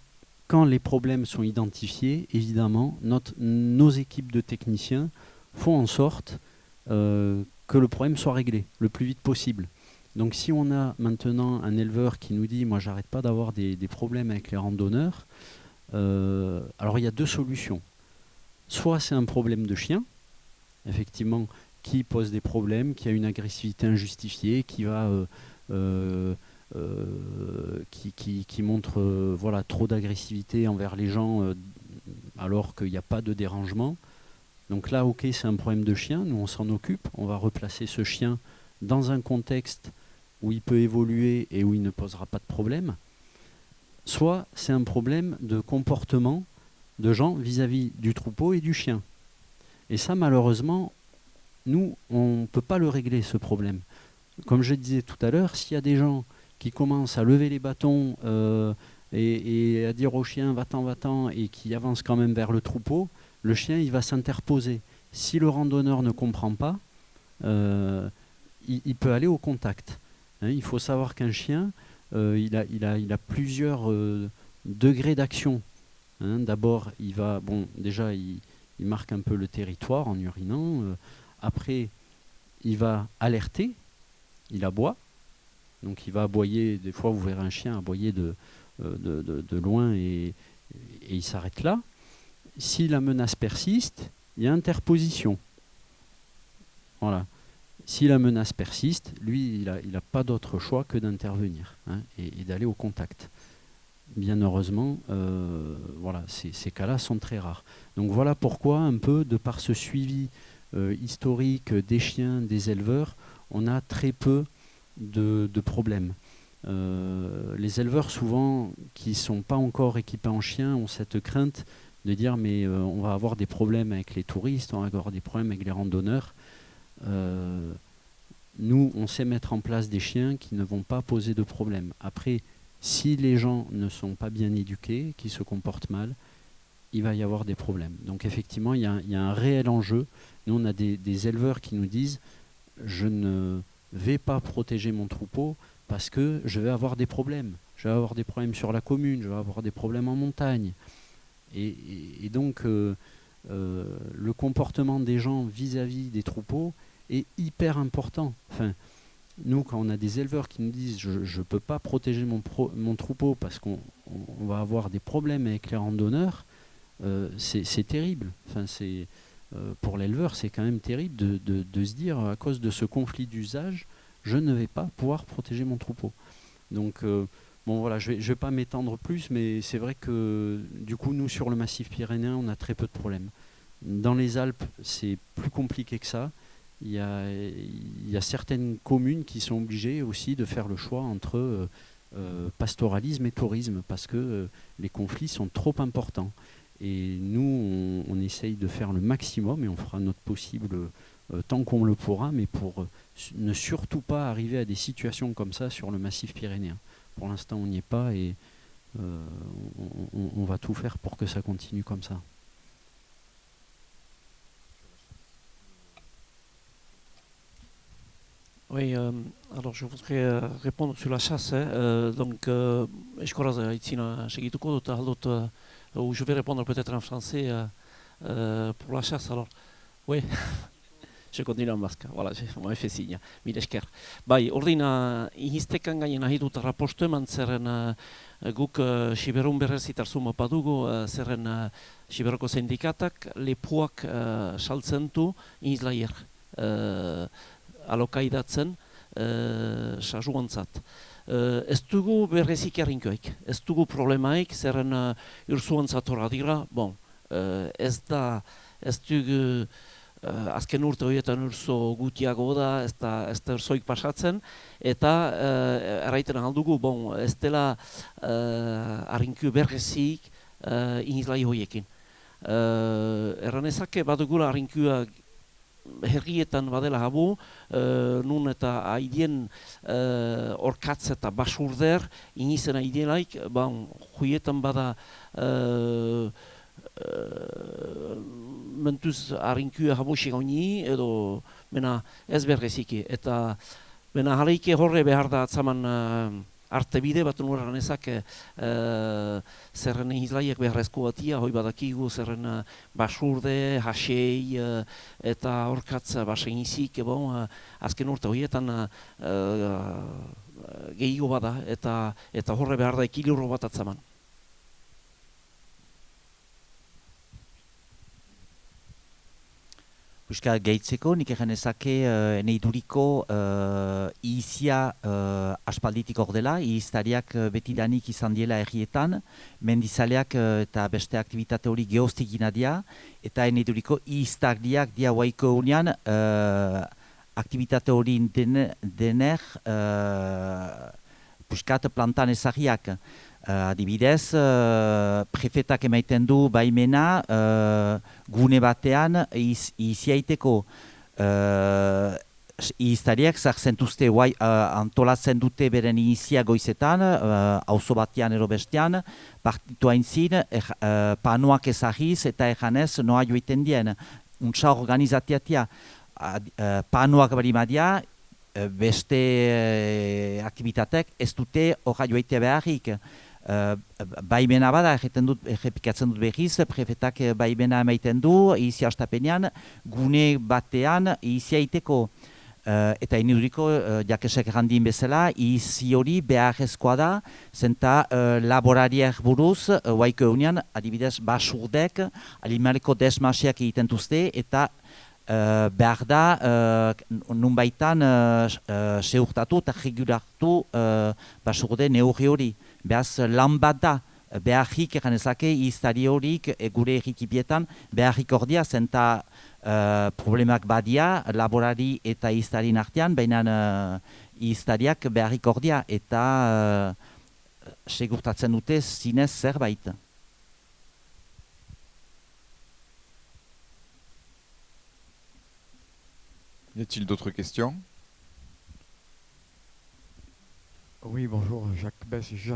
quand les problèmes sont identifiés, évidemment, nos équipes de techniciens font en sorte que le problème soit réglé le plus vite possible. Donc si on a maintenant un éleveur qui nous dit « moi j'arrête pas d'avoir des problèmes avec les randonneurs », alors il y a deux solutions. Soit c'est un problème de chien, effectivement, qui pose des problèmes, qui a une agressivité injustifiée, qui va... qui montre voilà, trop d'agressivité envers les gens alors qu'il n'y a pas de dérangement. Donc là, ok, c'est un problème de chien, nous on s'en occupe, on va replacer ce chien dans un contexte où il peut évoluer et où il ne posera pas de problème. Soit c'est un problème de comportement de gens vis-à-vis du troupeau et du chien. Et ça, malheureusement, nous, on ne peut pas le régler, ce problème. Comme je disais tout à l'heure, s'il y a des gens qui commencent à lever les bâtons et à dire au chien va-t'en, va-t'en, et qui avancent quand même vers le troupeau, le chien il va s'interposer. Si le randonneur ne comprend pas, il peut aller au contact. Hein, il faut savoir qu'un chien, il a plusieurs degrés d'action. Hein, d'abord, il va, bon, déjà, il marque un peu le territoire en urinant. Après, il va alerter, il aboie. Donc il va aboyer, des fois vous verrez un chien aboyer de loin et il s'arrête là. Si la menace persiste, il y a interposition. Voilà. Si la menace persiste, lui, il n'a pas d'autre choix que d'intervenir, hein, et d'aller au contact. Bien heureusement, voilà, ces cas-là sont très rares. Donc voilà pourquoi, un peu, de par ce suivi historique des chiens, des éleveurs, on a très peu de problèmes. Les éleveurs, souvent, qui ne sont pas encore équipés en chiens, ont cette crainte de dire mais on va avoir des problèmes avec les touristes, on va avoir des problèmes avec les randonneurs. Nous, on sait mettre en place des chiens qui ne vont pas poser de problème. Après, si les gens ne sont pas bien éduqués, qui se comportent mal, il va y avoir des problèmes. Donc effectivement, il y a un réel enjeu. Nous, on a des éleveurs qui nous disent je ne vais pas protéger mon troupeau parce que je vais avoir des problèmes. Je vais avoir des problèmes sur la commune, je vais avoir des problèmes en montagne. Et donc, le comportement des gens vis-à-vis des troupeaux est hyper important. Enfin, nous, quand on a des éleveurs qui nous disent je ne peux pas protéger mon troupeau parce qu'on va avoir des problèmes avec les randonneurs, c'est terrible. Enfin, pour l'éleveur, c'est quand même terrible de se dire, à cause de ce conflit d'usage, je ne vais pas pouvoir protéger mon troupeau. Donc, bon voilà, je vais pas m'étendre plus, mais c'est vrai que du coup, nous, sur le massif pyrénéen, on a très peu de problèmes. Dans les Alpes, c'est plus compliqué que ça. il y a certaines communes qui sont obligées aussi de faire le choix entre pastoralisme et tourisme parce que les conflits sont trop importants. Et nous, on essaye de faire le maximum et on fera notre possible tant qu'on le pourra, mais pour ne surtout pas arriver à des situations comme ça sur le massif pyrénéen. Pour l'instant, on n'y est pas et on va tout faire pour que ça continue comme ça. Oui, alors je voudrais répondre sur la chasse. Donc, eskoraz itzina segituko dut, aldot, ou je vais répondre peut-être en français pour la chasse. Alors, oui, je continue en basque. Voilà, on m'a fait signe. Mil esker. Bai, ordina ihistekan gainen nahi dut rapostu eman zerren guk Siberun berrez itarzuma padugu zerren Siberoko sindikatak lepuak saltzen du inizlaier. Alokaidatzen sasuantzat. Ez dugu berrezik errinkoek, ez dugu problemaik, zerren ursuantzat horra dira, bon, ez dugu azken urte horietan urso gutiago da, ez da ursoik pasatzen, eta erraiten aldugu, bon, ez dela arrinku berrezik inizlai horiekin. Erranezake badugula arrinkua herrietan badela habu, nun eta haidien orkatz eta basurder, inizen haidielaik, huietan bada mentuz harinkua habusik hauni, edo mena ez berreziki. Eta mena jaleike horre behar da atzaman arte bide bat nurran ezak zerren izlaiek beharrezko batia, hoi badakigu zerren basurde, hasei eta horkatz basen izik, azken urte horietan gehiago bada eta horre behar da ekilurro bat atzaman. Puska gehitzeko, nik egen ezake neiduriko ihizia aspalditik hor dela, ihiztariak betidanik izan diela herrietan, mendizaleak eta beste aktivitate hori geostik ginadia, eta neiduriko ihiztariak dia waiko unean aktivitate hori dener puskat plantan ezagiak. Adibidez, prefetak emaiten du baimena gune batean iziaiteko ihiztariak zartzentuzte antolatzen dute beren ihizia goizetan, auzo batean ero bestean, partitu hainzin, panoak ezagiz eta ejanez noa joiten dien. Untsa organizatiatia panoak barimadia, beste aktivitatek ez dute horra joite beharrik. Baimena bada, errepikatzen dut behiz, prefetak baimena emaiten du, ihizia astapenean, gune batean ihizia iteko. Eta inuduriko, jakesek errandin bezala, ihizi hori beharrezkoa da, zenta laborariak buruz, waiko egunean, adibidez, basurdek, animaliko desmasiak egiten duzte, eta behar da, nunbaitan seurtatu eta regulartu basurde neurri hori. Behaz, lan bat da, beharrik eganezake ihiztari horik gure errikipietan beharrik ordia, zenta problemak badia, laborari eta ihiztarien artean, baina ihiztariak beharrik ordia eta segurtatzen dute zinez zerbait. Y a-t-il d'autres questions? Oui, bonjour, Jacques Bess. Je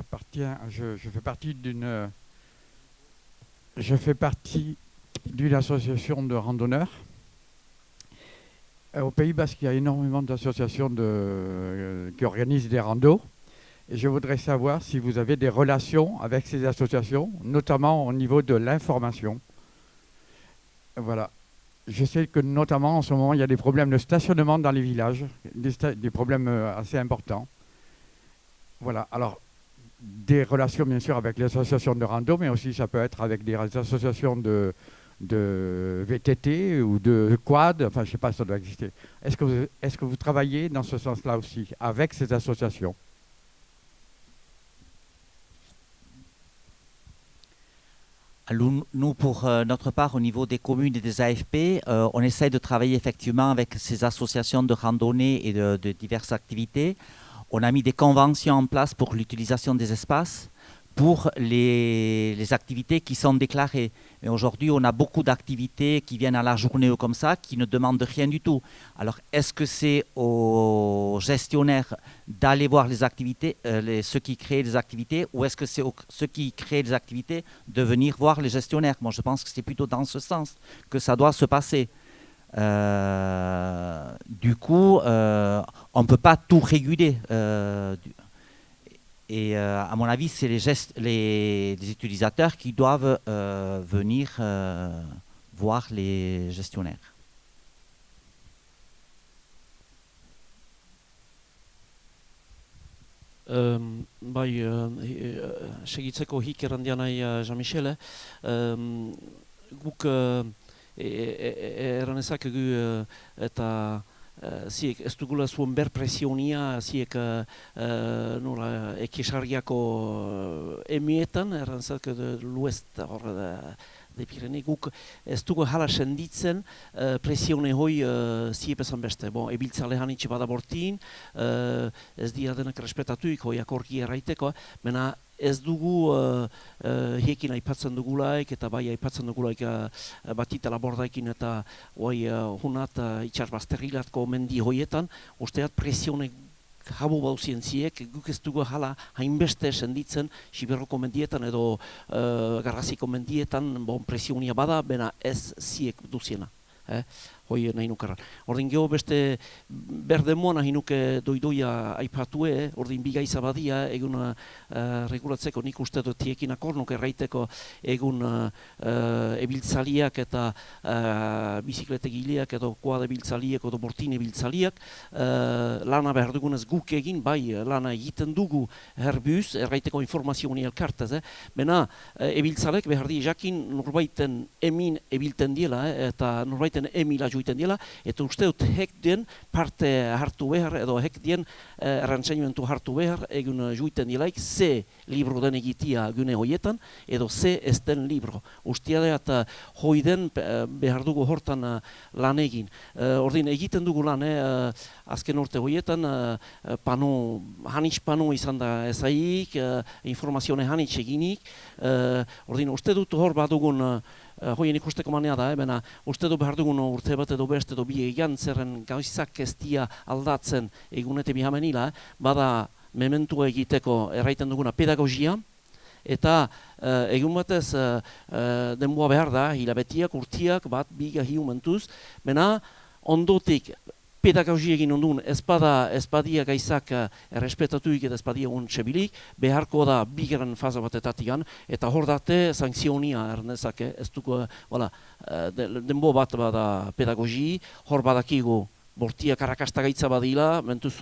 fais partie d'une association de randonneurs. Au Pays Basque, il y a énormément d'associations qui organisent des randos. Et je voudrais savoir si vous avez des relations avec ces associations, notamment au niveau de l'information. Voilà. Je sais que notamment en ce moment, il y a des problèmes de stationnement dans les villages, des problèmes assez importants. Voilà, alors des relations bien sûr avec les associations de rando, mais aussi ça peut être avec des associations de VTT ou de quad, enfin je ne sais pas si ça doit exister. Est-ce que vous travaillez dans ce sens-là aussi, avec ces associations? Nous, pour notre part, au niveau des communes et des AFP, on essaie de travailler effectivement avec ces associations de randonnée et de diverses activités. On a mis des conventions en place pour l'utilisation des espaces pour les activités qui sont déclarées. Mais aujourd'hui, on a beaucoup d'activités qui viennent à la journée ou comme ça, qui ne demandent rien du tout. Alors, est-ce que c'est aux gestionnaires d'aller voir les activités, ceux qui créent les activités, ou est-ce que c'est ceux qui créent les activités de venir voir les gestionnaires? Moi, je pense que c'est plutôt dans ce sens que ça doit se passer. Du coup, on ne peut pas tout réguler. Et à mon avis, c'est les utilisateurs qui doivent venir voir les gestionnaires. Bai, segitzeko hik errandia nahi Jean-Michel, guk erran ezakegu eta ziek ez dugula zuen berpresionia, ziek nola ekesarriako emietan, erran ezakegu luest horre de Pirene, guk ez dugu hala senditzen presione hoi ziepezan beste. Bon, ebiltzale hanitxe bada bortin, ez dira denak respetatuik hoi akorki erraiteko, mena ez dugu hiekin aipatzen dugulaik eta bai aipatzen dugulaik batitela bordaikin eta hunat itxas bazterrilatko mendi hoietan, usteat presionek jabu bauzien ziek, guk ez dugu hala hainbeste senditzen Siberroko mendietan edo Garraziko mendietan presionia bada, bena ez ziek duziena. Hoi nahi nukarra. Ordin geho beste berdemoan nahi nuke doidoia aipatue, ordin bigaiza badia egun regulatzeko nik uste dut tiekin akornuke erraiteko egun ebiltzaliak eta bizikletegileak edo koade ebiltzaliak edo bortine ebiltzaliak lana behar dugunez guk egin, bai lana egiten dugu herbuz, erraiteko informazio honi elkartez, bena ebiltzalek behar di jakin norbaiten emin ebilten diela eta norbaiten emila joiten diela, eta uste dut hek dien parte hartu behar, edo hek dien errantzainuentu hartu behar, egun joiten dielaik, ze libro den egitia gune hoietan, edo ze ez den libro. Ustia da eta hoiden behar dugu hortan lan egin. Ordin egiten dugu lan, azken urte hoietan, hanitz pano izan da ezaik, informazione hanitz eginik, ordin uste dut hor badugun hoien ikusteko manea da, bena uste du behar dugun urte bat edo beste edo bi egan zerren gauzak ez dia aldatzen egunete bihamenila, bada mementua egiteko erraiten duguna pedagogia, eta egun batez denboa behar da, hilabetiak, urtiak, bat, biga hiu mentuz, bena ondotik pedagogia egin ondun ez badia gaizak errespetatuik eta ez badia untsebilik, beharko da bigaren faza batetatigan, eta hor date sankzionia ernezak, ez dugu, denbo bat bada pedagogi, hor badakigu bortiak arrakastagaitza badila, mentuz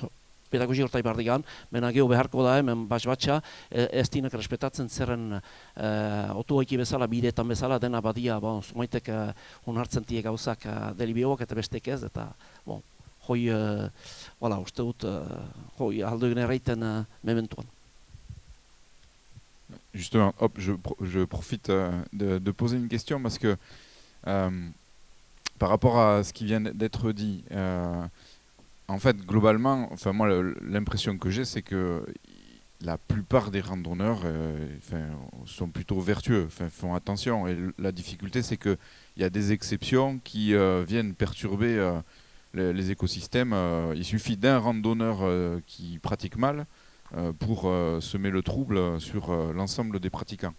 pedagogia hortai bardigan, mena geho beharko da hemen batxa, ez dinak respetatzen zerren otuaiki bezala, bideetan bezala, dena badia, zumaitek honartzen tie gauzak delibioak eta bestek ez, eta hoi, uste dut, hoi aldo egin erraiten mementuan. Justement, hop, je profite de poser une question parce que par rapport à ce qui vient d'être dit, en fait, globalement, enfin moi, l'impression que j'ai, c'est que la plupart des randonneurs sont plutôt vertueux, font attention. Et la difficulté, c'est qu'il y a des exceptions qui viennent perturber les écosystèmes. Il suffit d'un randonneur qui pratique mal pour semer le trouble sur l'ensemble des pratiquants.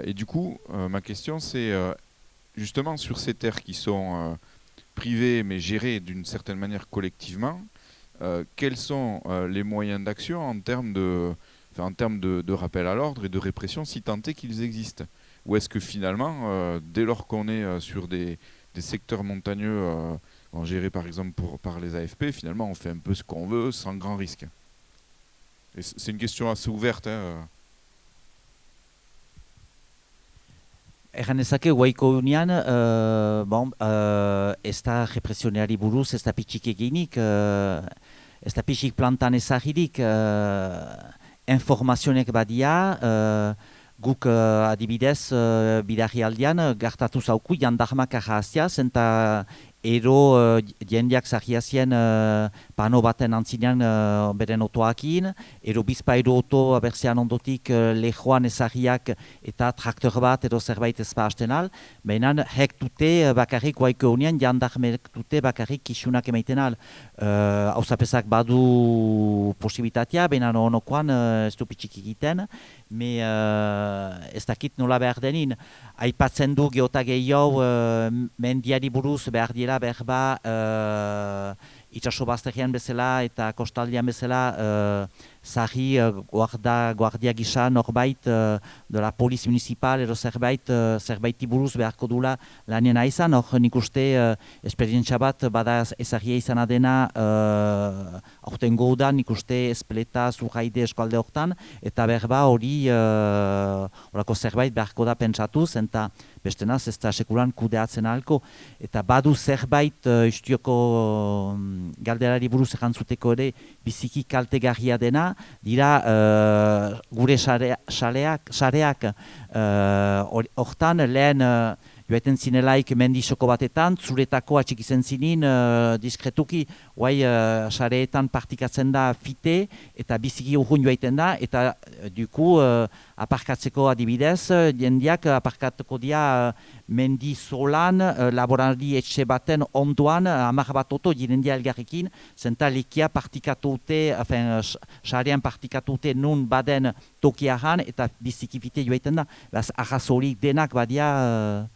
Et du coup, ma question, c'est justement sur ces terres qui sont privées mais gérées d'une certaine manière collectivement, quels sont les moyens d'action en termes de rappel à l'ordre et de répression, si tant est qu'ils existent? Ou est-ce que finalement, dès lors qu'on est sur des secteurs montagneux gérés par exemple par les AFP, finalement on fait un peu ce qu'on veut sans grand risque? Et c'est une question assez ouverte. Erran ezake, guaiko unean, ez da represioneari buruz, ez da pitxik eginik, ez da pitxik plantan ezagirik, informazionek badia, Guk adibidez, bidarrialdean gertatu zauku jandarmak ahaztiaz, eta ero jendeak zahiazien pano baten antzinean beren otoakin, ero bizpairo oto berzean ondotik lehoan ezagiak eta traktor bat edo zerbait ezpa hasten al, baina hek dute bakarrik guaiko honean jandarmek dute bakarrik kisunak emaiten al. Hauzapezak badu posibilitatea, baina honokoan ez du pitxik egiten, me ez dakit nola behar denin. Aipatzen du geota gehiago mendiari buruz behar dira berba itxaso bazterrean bezala eta kostaldean bezala zahi guardia gisa norbait de la poliz municipal edo zerbaiti buruz beharko dula lanena izan. Hor nik uste esperientzia bat bada ezagia izan adena aurten gaudan nik uste Ezpeleta Zurraide eskualde hortan eta berba hori horako zerbait beharko da pentsatuz eta bestenaz ez da sekulan kudeatzen ahalko. Eta badu zerbait istioko galderari buruz erantzuteko ere biziki kaltegarria dena, dira gure sareak hortan lehen joaiten zinelaik mendizoko batetan, zuretako atxik izen zinin diskretuki, guai sareetan partikatzen da fite eta biziki urgun joaiten da, eta duku aparkatzeko adibidez, jendeak aparkatuko dia mendizolan, laborari etxe baten ondoan, 10 bat oto jendia elgarrekin, zenta lekia partikatute, sarean partikatute nun baden tokiaran, eta biziki fite joaiten da, las arrazorik denak badia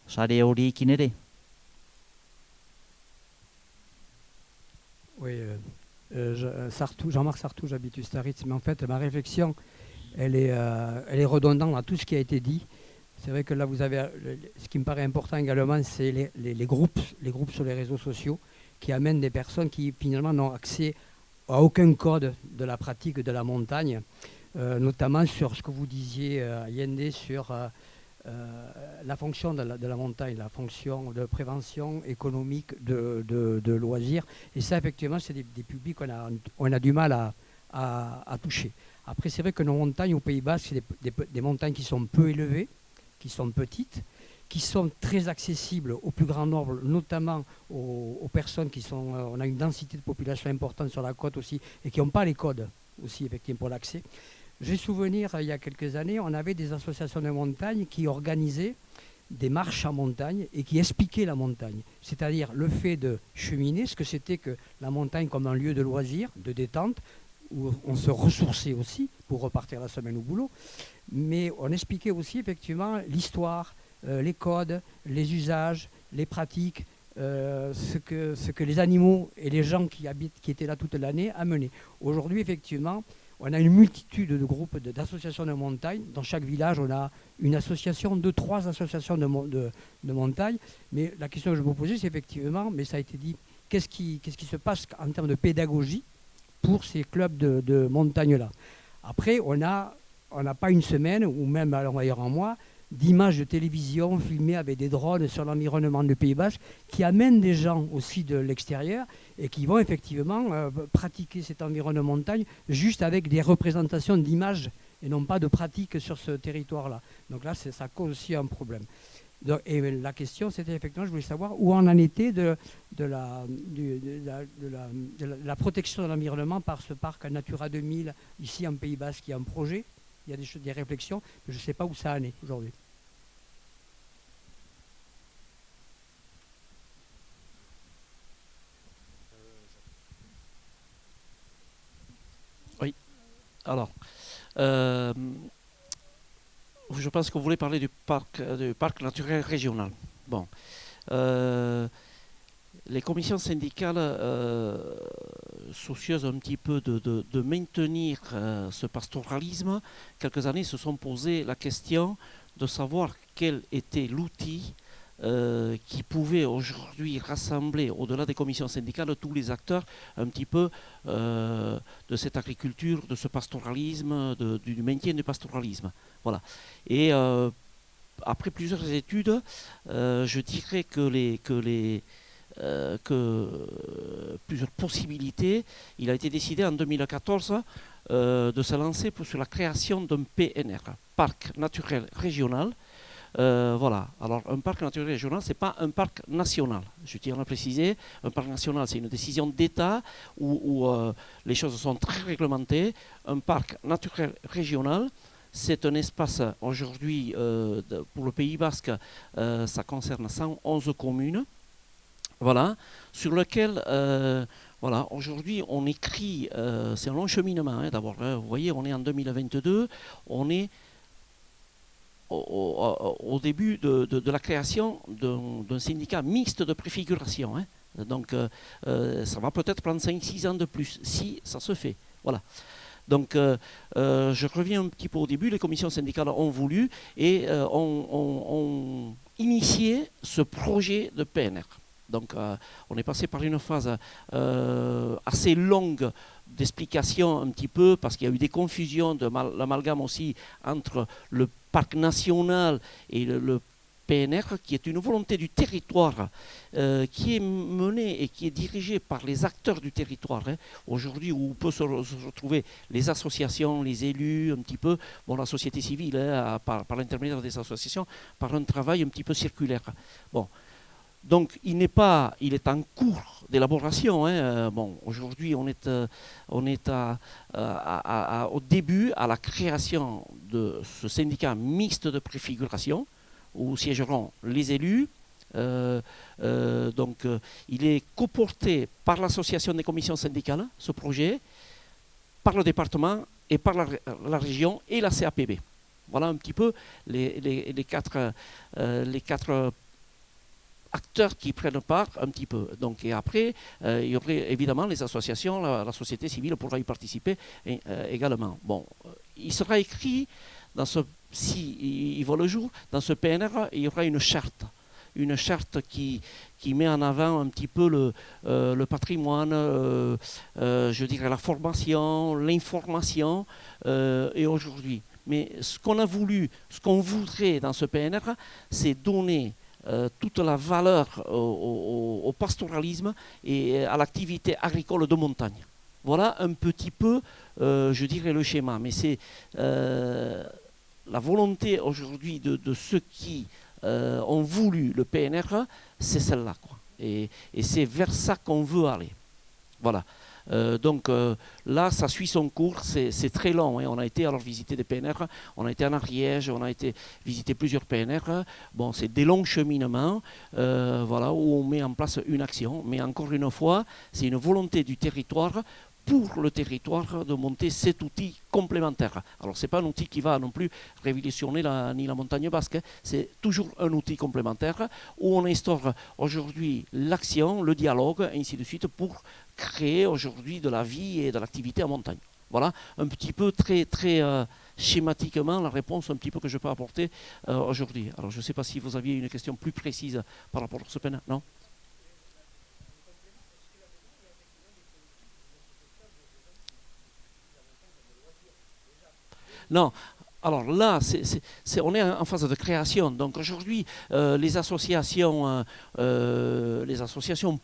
sare horiekin ere. Oui, Jean-Marc Sartou, j'habite Ustaritz, mais en fait ma réflexion elle est redondante à tout ce qui a été dit. C'est vrai que là vous avez, ce qui me paraît important également, c'est les groupes sur les réseaux sociaux qui amènent des personnes qui finalement n'ont accès à aucun code de la pratique de la montagne, notamment sur ce que vous disiez Yende sur la fonction de la montagne, la fonction de prévention économique, de loisirs. Et ça, effectivement, c'est des publics qu'on a du mal à toucher. Après, c'est vrai que nos montagnes au Pays Basque, c'est des montagnes qui sont peu élevées, qui sont petites, qui sont très accessibles au plus grand nombre, notamment aux personnes qui sont... on a une densité de population importante sur la côte aussi, et qui n'ont pas les codes aussi, effectivement, pour l'accès. J'ai souvenir, il y a quelques années, on avait des associations de montagne qui organisaient des marches en montagne et qui expliquaient la montagne. C'est-à-dire le fait de cheminer, ce que c'était que la montagne comme un lieu de loisir, de détente, où on se ressourçait aussi pour repartir la semaine au boulot. Mais on expliquait aussi effectivement l'histoire, les codes, les usages, les pratiques, ce que les animaux et les gens qui étaient là toute l'année amenaient. Aujourd'hui, effectivement, on a une multitude de groupes, d'associations de montagne. Dans chaque village, on a une association, 2-3 associations de montagne. Mais la question que je me posais, c'est effectivement, mais ça a été dit, qu'est-ce qui se passe en termes de pédagogie pour ces clubs de montagne-là. Après, on n'a pas une semaine, ou même ailleurs en mois, d'images de télévision filmées avec des drones sur l'environnement du Pays Basque qui amènent des gens aussi de l'extérieur et qui vont effectivement pratiquer cet environnement montagne juste avec des représentations d'images et non pas de pratiques sur ce territoire-là. Donc là, ça cause aussi un problème. Donc, et la question, c'était effectivement, je voulais savoir où on en était de la protection de l'environnement par ce parc Natura 2000 ici en Pays Basque, qui est un projet. Il y a des réflexions, mais je ne sais pas où ça en est aujourd'hui. Oui. Alors, je pense que vous voulez parler du parc naturel régional. Bon. Les commissions syndicales soucieuses un petit peu de maintenir ce pastoralisme, quelques années se sont posé la question de savoir quel était l'outil qui pouvait aujourd'hui rassembler au-delà des commissions syndicales tous les acteurs un petit peu de cette agriculture, de ce pastoralisme, du maintien du pastoralisme. Voilà. Et après plusieurs études, je dirais que plusieurs possibilités. Il a été décidé en 2014 de se lancer sur la création d'un PNR. parc naturel régional. Voilà. Alors, un parc naturel régional, ce n'est pas un parc national. Je tiens à le préciser. Un parc national, c'est une décision d'État où les choses sont très réglementées. Un parc naturel régional, c'est un espace aujourd'hui pour le Pays Basque, ça concerne 111 communes. Voilà, sur lequel, voilà, aujourd'hui on écrit, c'est un long cheminement d'abord. Vous voyez, on est en 2022, on est au début de la création d'un syndicat mixte de préfiguration. Donc ça va peut-être prendre 5-6 ans de plus, si ça se fait. Voilà. Donc je reviens un petit peu au début, les commissions syndicales ont voulu et ont initié ce projet de PNR. Donc on est passé par une phase assez longue d'explication un petit peu, parce qu'il y a eu des confusions, de l'amalgame aussi entre le parc national et le PNR, qui est une volonté du territoire qui est menée et qui est dirigée par les acteurs du territoire. Aujourd'hui, où peuvent se retrouver les associations, les élus, un petit peu, bon, la société civile, par l'intermédiaire des associations, par un travail un petit peu circulaire. Bon. Donc, il est en cours d'élaboration. Bon, aujourd'hui, on est au début, à la création de ce syndicat mixte de préfiguration, où siégeront les élus. Donc, il est coporté par l'association des commissions syndicales, ce projet, par le département et par la région et la CAPB. Voilà un petit peu les quatre acteurs qui prennent part un petit peu. Donc, et après, il y aurait évidemment les associations, la société civile pourra y participer également. Bon, il sera écrit, si il voit le jour, dans ce PNR, il y aura une charte qui met en avant un petit peu le patrimoine, je dirais la formation, l'information, et aujourd'hui. Mais ce qu'on a voulu, ce qu'on voudrait dans ce PNR, c'est donner toute la valeur au pastoralisme et à l'activité agricole de montagne. Voilà un petit peu, je dirais, le schéma. Mais c'est la volonté aujourd'hui de ceux qui ont voulu le PNR, c'est celle-là, quoi. Et c'est vers ça qu'on veut aller. Voilà. Donc là, ça suit son cours, c'est très long. On a été alors visiter des PNR, on a été en Ariège, on a été visiter plusieurs PNR. Bon, c'est des longs cheminements, voilà, où on met en place une action. Mais encore une fois, c'est une volonté du territoire pour le territoire de monter cet outil complémentaire. Alors, ce n'est pas un outil qui va non plus révolutionner ni la montagne basque, c'est toujours un outil complémentaire où on instaure aujourd'hui l'action, le dialogue, et ainsi de suite, pour créer aujourd'hui de la vie et de l'activité en montagne. Voilà un petit peu très schématiquement la réponse un petit peu que je peux apporter aujourd'hui. Alors, je ne sais pas si vous aviez une question plus précise par rapport à ce PNR, non ? Non, alors là, on est en phase de création. Donc aujourd'hui, les associations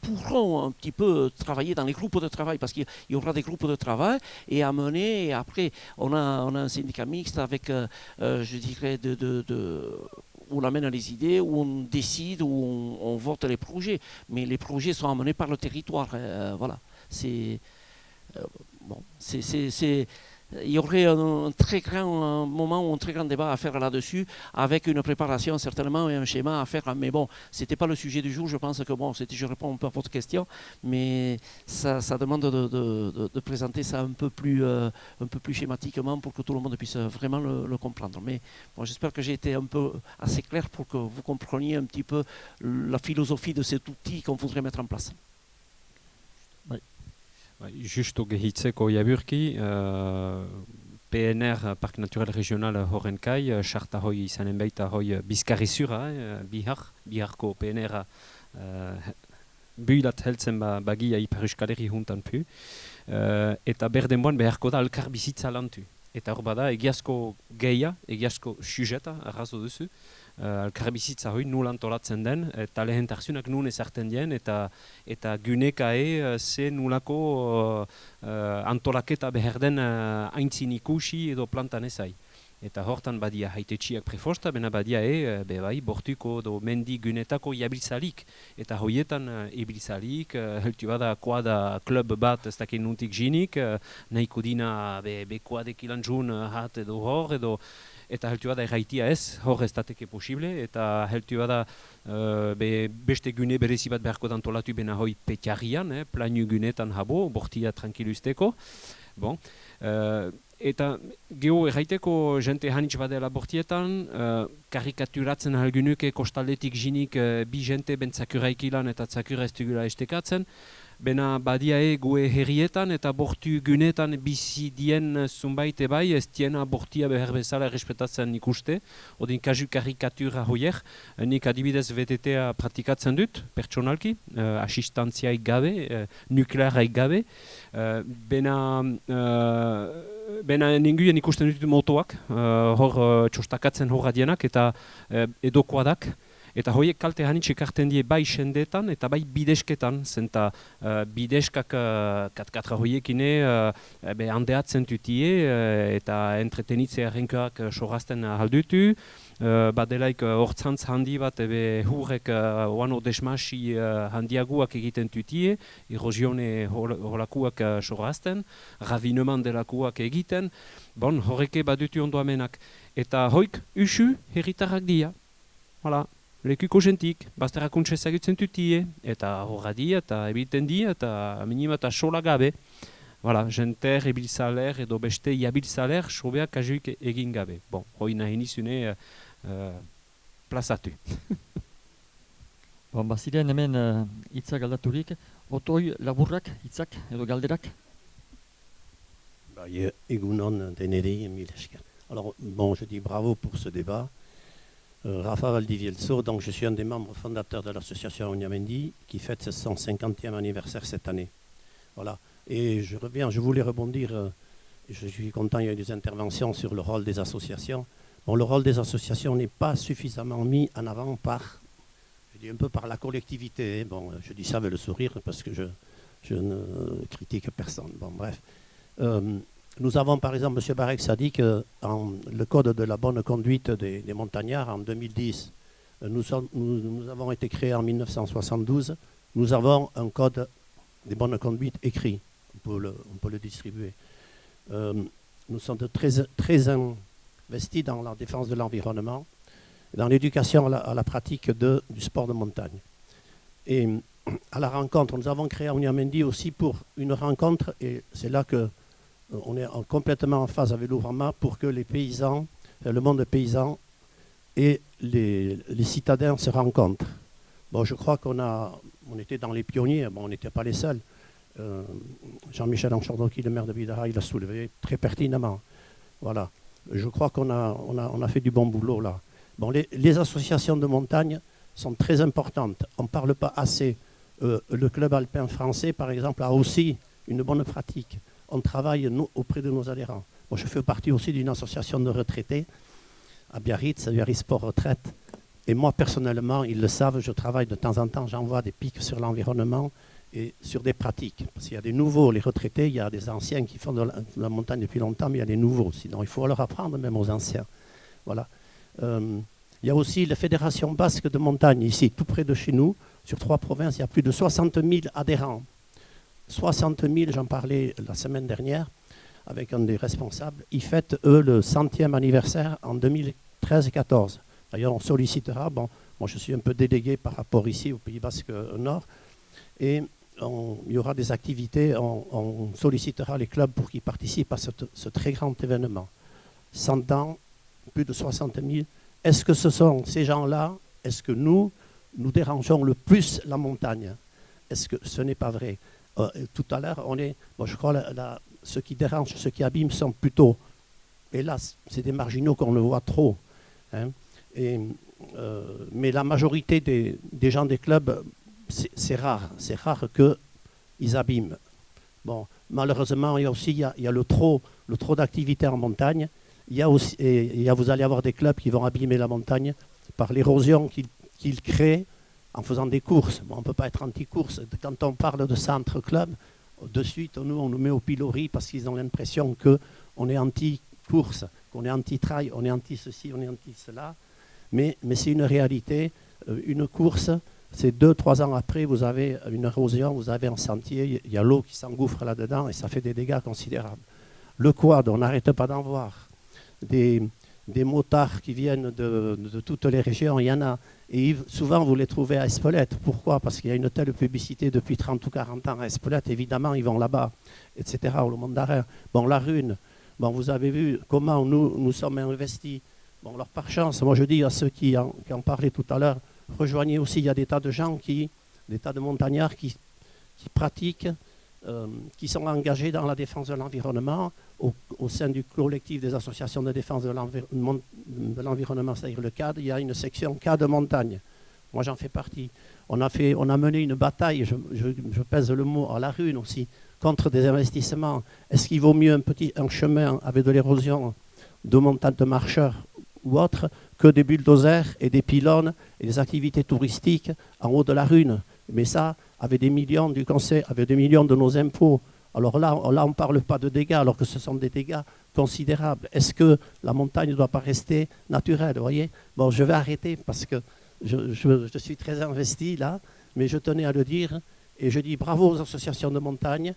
pourront un petit peu travailler dans les groupes de travail, parce qu'il y aura des groupes de travail et amener. Et après, on a un syndicat mixte avec, je dirais, où on amène les idées, où on décide, où on vote les projets. Mais les projets sont amenés par le territoire. Voilà. Il y aurait un très grand moment ou un très grand débat à faire là-dessus, avec une préparation certainement et un schéma à faire. Mais bon, ce n'était pas le sujet du jour. Je pense que je réponds un peu à votre question, mais ça demande de présenter ça un peu plus schématiquement pour que tout le monde puisse vraiment le comprendre. Mais bon, j'espère que j'ai été un peu assez clair pour que vous compreniez un petit peu la philosophie de cet outil qu'on voudrait mettre en place. Justo gehitzeko jaburki, PNR, Parc Naturel Regional horren kai, charta hoi izanen baita hoi Bizkarrizura, biharko PNR builat heltzen bagia Ipar Euskal Herri juntan pu, eta berdenboan beharko da elkar bizitza lantu. Eta hor bada, egiazko geia, egiazko sujeta, arrazo duzu, elkarbizitza hori nul antolatzen den, eta lehentarzunak nun ezarten dien, eta gunekae ze nulako antolaketa behar den aintzin ikusi edo plantan ezai. Eta hortan badia haitetxiak prefosta, bena badia bai, bortuko do mendi gunetako jabiltzalik. Eta hoietan ibiltzalik, heltu bada kuada klub bat ez dakin nuntik jinik, nahiko dina be kuadek ilan jun hat edo hor, eta heltu bada erraitia ez, hor ez dateke posible, eta heltu bada beste gune berezi bat beharko dantolatu bena hoi petiarian, planu gunetan habo, bortia tranquilusteko. Bon, eta geho erraiteko jente hanitz badela bortietan, karikaturatzen halgunuke kostaletik jinik bi jente ben tzakuraik ilan eta tzakura ez dugula estekatzen, bena badia gue herrietan eta bortu gunetan bizi dien zunbait bai, ez diena bortia behar bezala errespetatzen ikuste, odin kasu karikatura hoier, nik adibidez VTT-a praktikatzen dut, pertsonalki, asistantziaik gabe, nuklearaik gabe, bena ninguien ikusten ditut motoak, hor txostakatzen horradienak eta edokoadak, eta hoiek kalte hanitz ekarten die bai sendetan eta bai bidesketan, zenta bideskak katkatra hoiekine handeatzen tutie eta entretenitzea renkoak sorazten haldutu, badelaik hortzantz handi bat hurrek oano desmasi handiaguak egiten tutie, erosione holakuak sorazten, ravineman delakuak egiten, bon, horreke badutu ondoamenak. Eta hoik usu herritarrak dia, voilà. Lekuko jentik, bazterrakuntza ezagutzen tutie, eta horradi, eta ebiten di, eta minima eta sola gabe. Voilà, jenter, ebiltzaler, edo beste jabiltzaler, sobeak kajuik egin gabe. Bon, hoi nahi nizune plazatu. Bon, baziren hemen hitzak aldaturik, otoi laburrak, hitzak edo galderak? Egunon deneri, mille esker. Alors, bon, je dis bravo pour ce débat. Rafa Valdivielso, donc je suis un des membres fondateurs de l'association Onyamendi qui fête son 50e anniversaire cette année. Voilà. Et je voulais rebondir, je suis content, il y a eu des interventions sur le rôle des associations. Bon, le rôle des associations n'est pas suffisamment mis en avant je dis un peu par la collectivité. Hein. Bon, je dis ça avec le sourire parce que je ne critique personne. Bon, bref. Nous avons par exemple, M. Barex a dit que dans le code de la bonne conduite des montagnards en 2010, nous avons été créés en 1972, nous avons un code des bonnes conduites écrit, on peut le distribuer. Nous sommes très investis dans la défense de l'environnement, dans l'éducation à la pratique du sport de montagne. Et à la rencontre, nous avons créé Onyamendi aussi pour une rencontre, et c'est là que on est complètement en phase avec l'Ourama pour que les paysans, le monde paysan et les citadins se rencontrent. Bon, je crois qu'on était dans les pionniers, bon, on n'était pas les seuls. Jean-Michel Anchordoki, le maire de Bidara, il l'a soulevé très pertinemment. Voilà. Je crois qu'on a fait du bon boulot là. Bon, les associations de montagne sont très importantes. On ne parle pas assez. Le club alpin français, par exemple, a aussi une bonne pratique. On travaille auprès de nos adhérents. Bon, je fais partie aussi d'une association de retraités à Biarritz Sport Retraite. Et moi, personnellement, ils le savent, je travaille de temps en temps, j'envoie des pics sur l'environnement et sur des pratiques. Parce qu'il y a des nouveaux, les retraités, il y a des anciens qui font de la montagne depuis longtemps, mais il y a des nouveaux. Sinon, il faut leur apprendre, même aux anciens. Voilà. Il y a aussi la Fédération basque de montagne, ici, tout près de chez nous. Sur 3 provinces, il y a plus de 60 000 adhérents. 60 000, j'en parlais la semaine dernière avec un des responsables. Ils fêtent, eux, le 100e anniversaire en 2013-14. D'ailleurs, on sollicitera, bon, moi je suis un peu délégué par rapport ici au Pays Basque Nord, et il y aura des activités, on sollicitera les clubs pour qu'ils participent à ce très grand événement. 100 ans, plus de 60 000. Est-ce que ce sont ces gens-là, est-ce que nous dérangeons le plus la montagne? Est-ce que ce n'est pas vrai? Tout à l'heure, je crois ceux qui dérangent, ceux qui abîment sont plutôt, hélas, c'est des marginaux qu'on le voit trop. Hein, mais la majorité des gens des clubs, c'est rare qu'ils abîment. Bon, malheureusement, il y a le trop d'activités en montagne. Vous allez avoir des clubs qui vont abîmer la montagne par l'érosion qu'ils créent en faisant des courses. Bon, on ne peut pas être anti-course. Quand on parle de centre club, de suite, on nous met au pilori parce qu'ils ont l'impression qu'on est course, qu'on est anti-trail, on est anti-ceci, on est anti-cela, mais c'est une réalité. Une course, c'est 2-3 ans après, vous avez une érosion, vous avez un sentier, il y a l'eau qui s'engouffre là-dedans et ça fait des dégâts considérables. Le quad, on n'arrête pas d'en voir. Des motards qui viennent de toutes les régions, il y en a. Et souvent, vous les trouvez à Espelette. Pourquoi? Parce qu'il y a une telle publicité depuis 30 ou 40 ans à Espelette. Évidemment, ils vont là-bas, etc., au Mont d'Arin. Bon, la Rune, bon, vous avez vu comment nous sommes investis. Bon, alors par chance, moi je dis à ceux qui en parlaient tout à l'heure, rejoignez aussi, il y a des tas de gens, des tas de montagnards qui pratiquent, qui sont engagés dans la défense de l'environnement au sein du collectif des associations de défense de l'environnement, c'est-à-dire le CAD. Il y a une section CAD montagne. Moi, j'en fais partie. On a mené une bataille, je pèse le mot, à la Rune aussi, contre des investissements. Est-ce qu'il vaut mieux un chemin avec de l'érosion de montagne de marcheurs ou autre que des bulldozers et des pylônes et des activités touristiques en haut de la Rune? Mais ça, avec des millions du conseil, avec des millions de nos impôts. Alors là on ne parle pas de dégâts, alors que ce sont des dégâts considérables. Est-ce que la montagne ne doit pas rester naturelle, vous voyez? Bon, je vais arrêter parce que je suis très investi là, mais je tenais à le dire. Et je dis bravo aux associations de montagne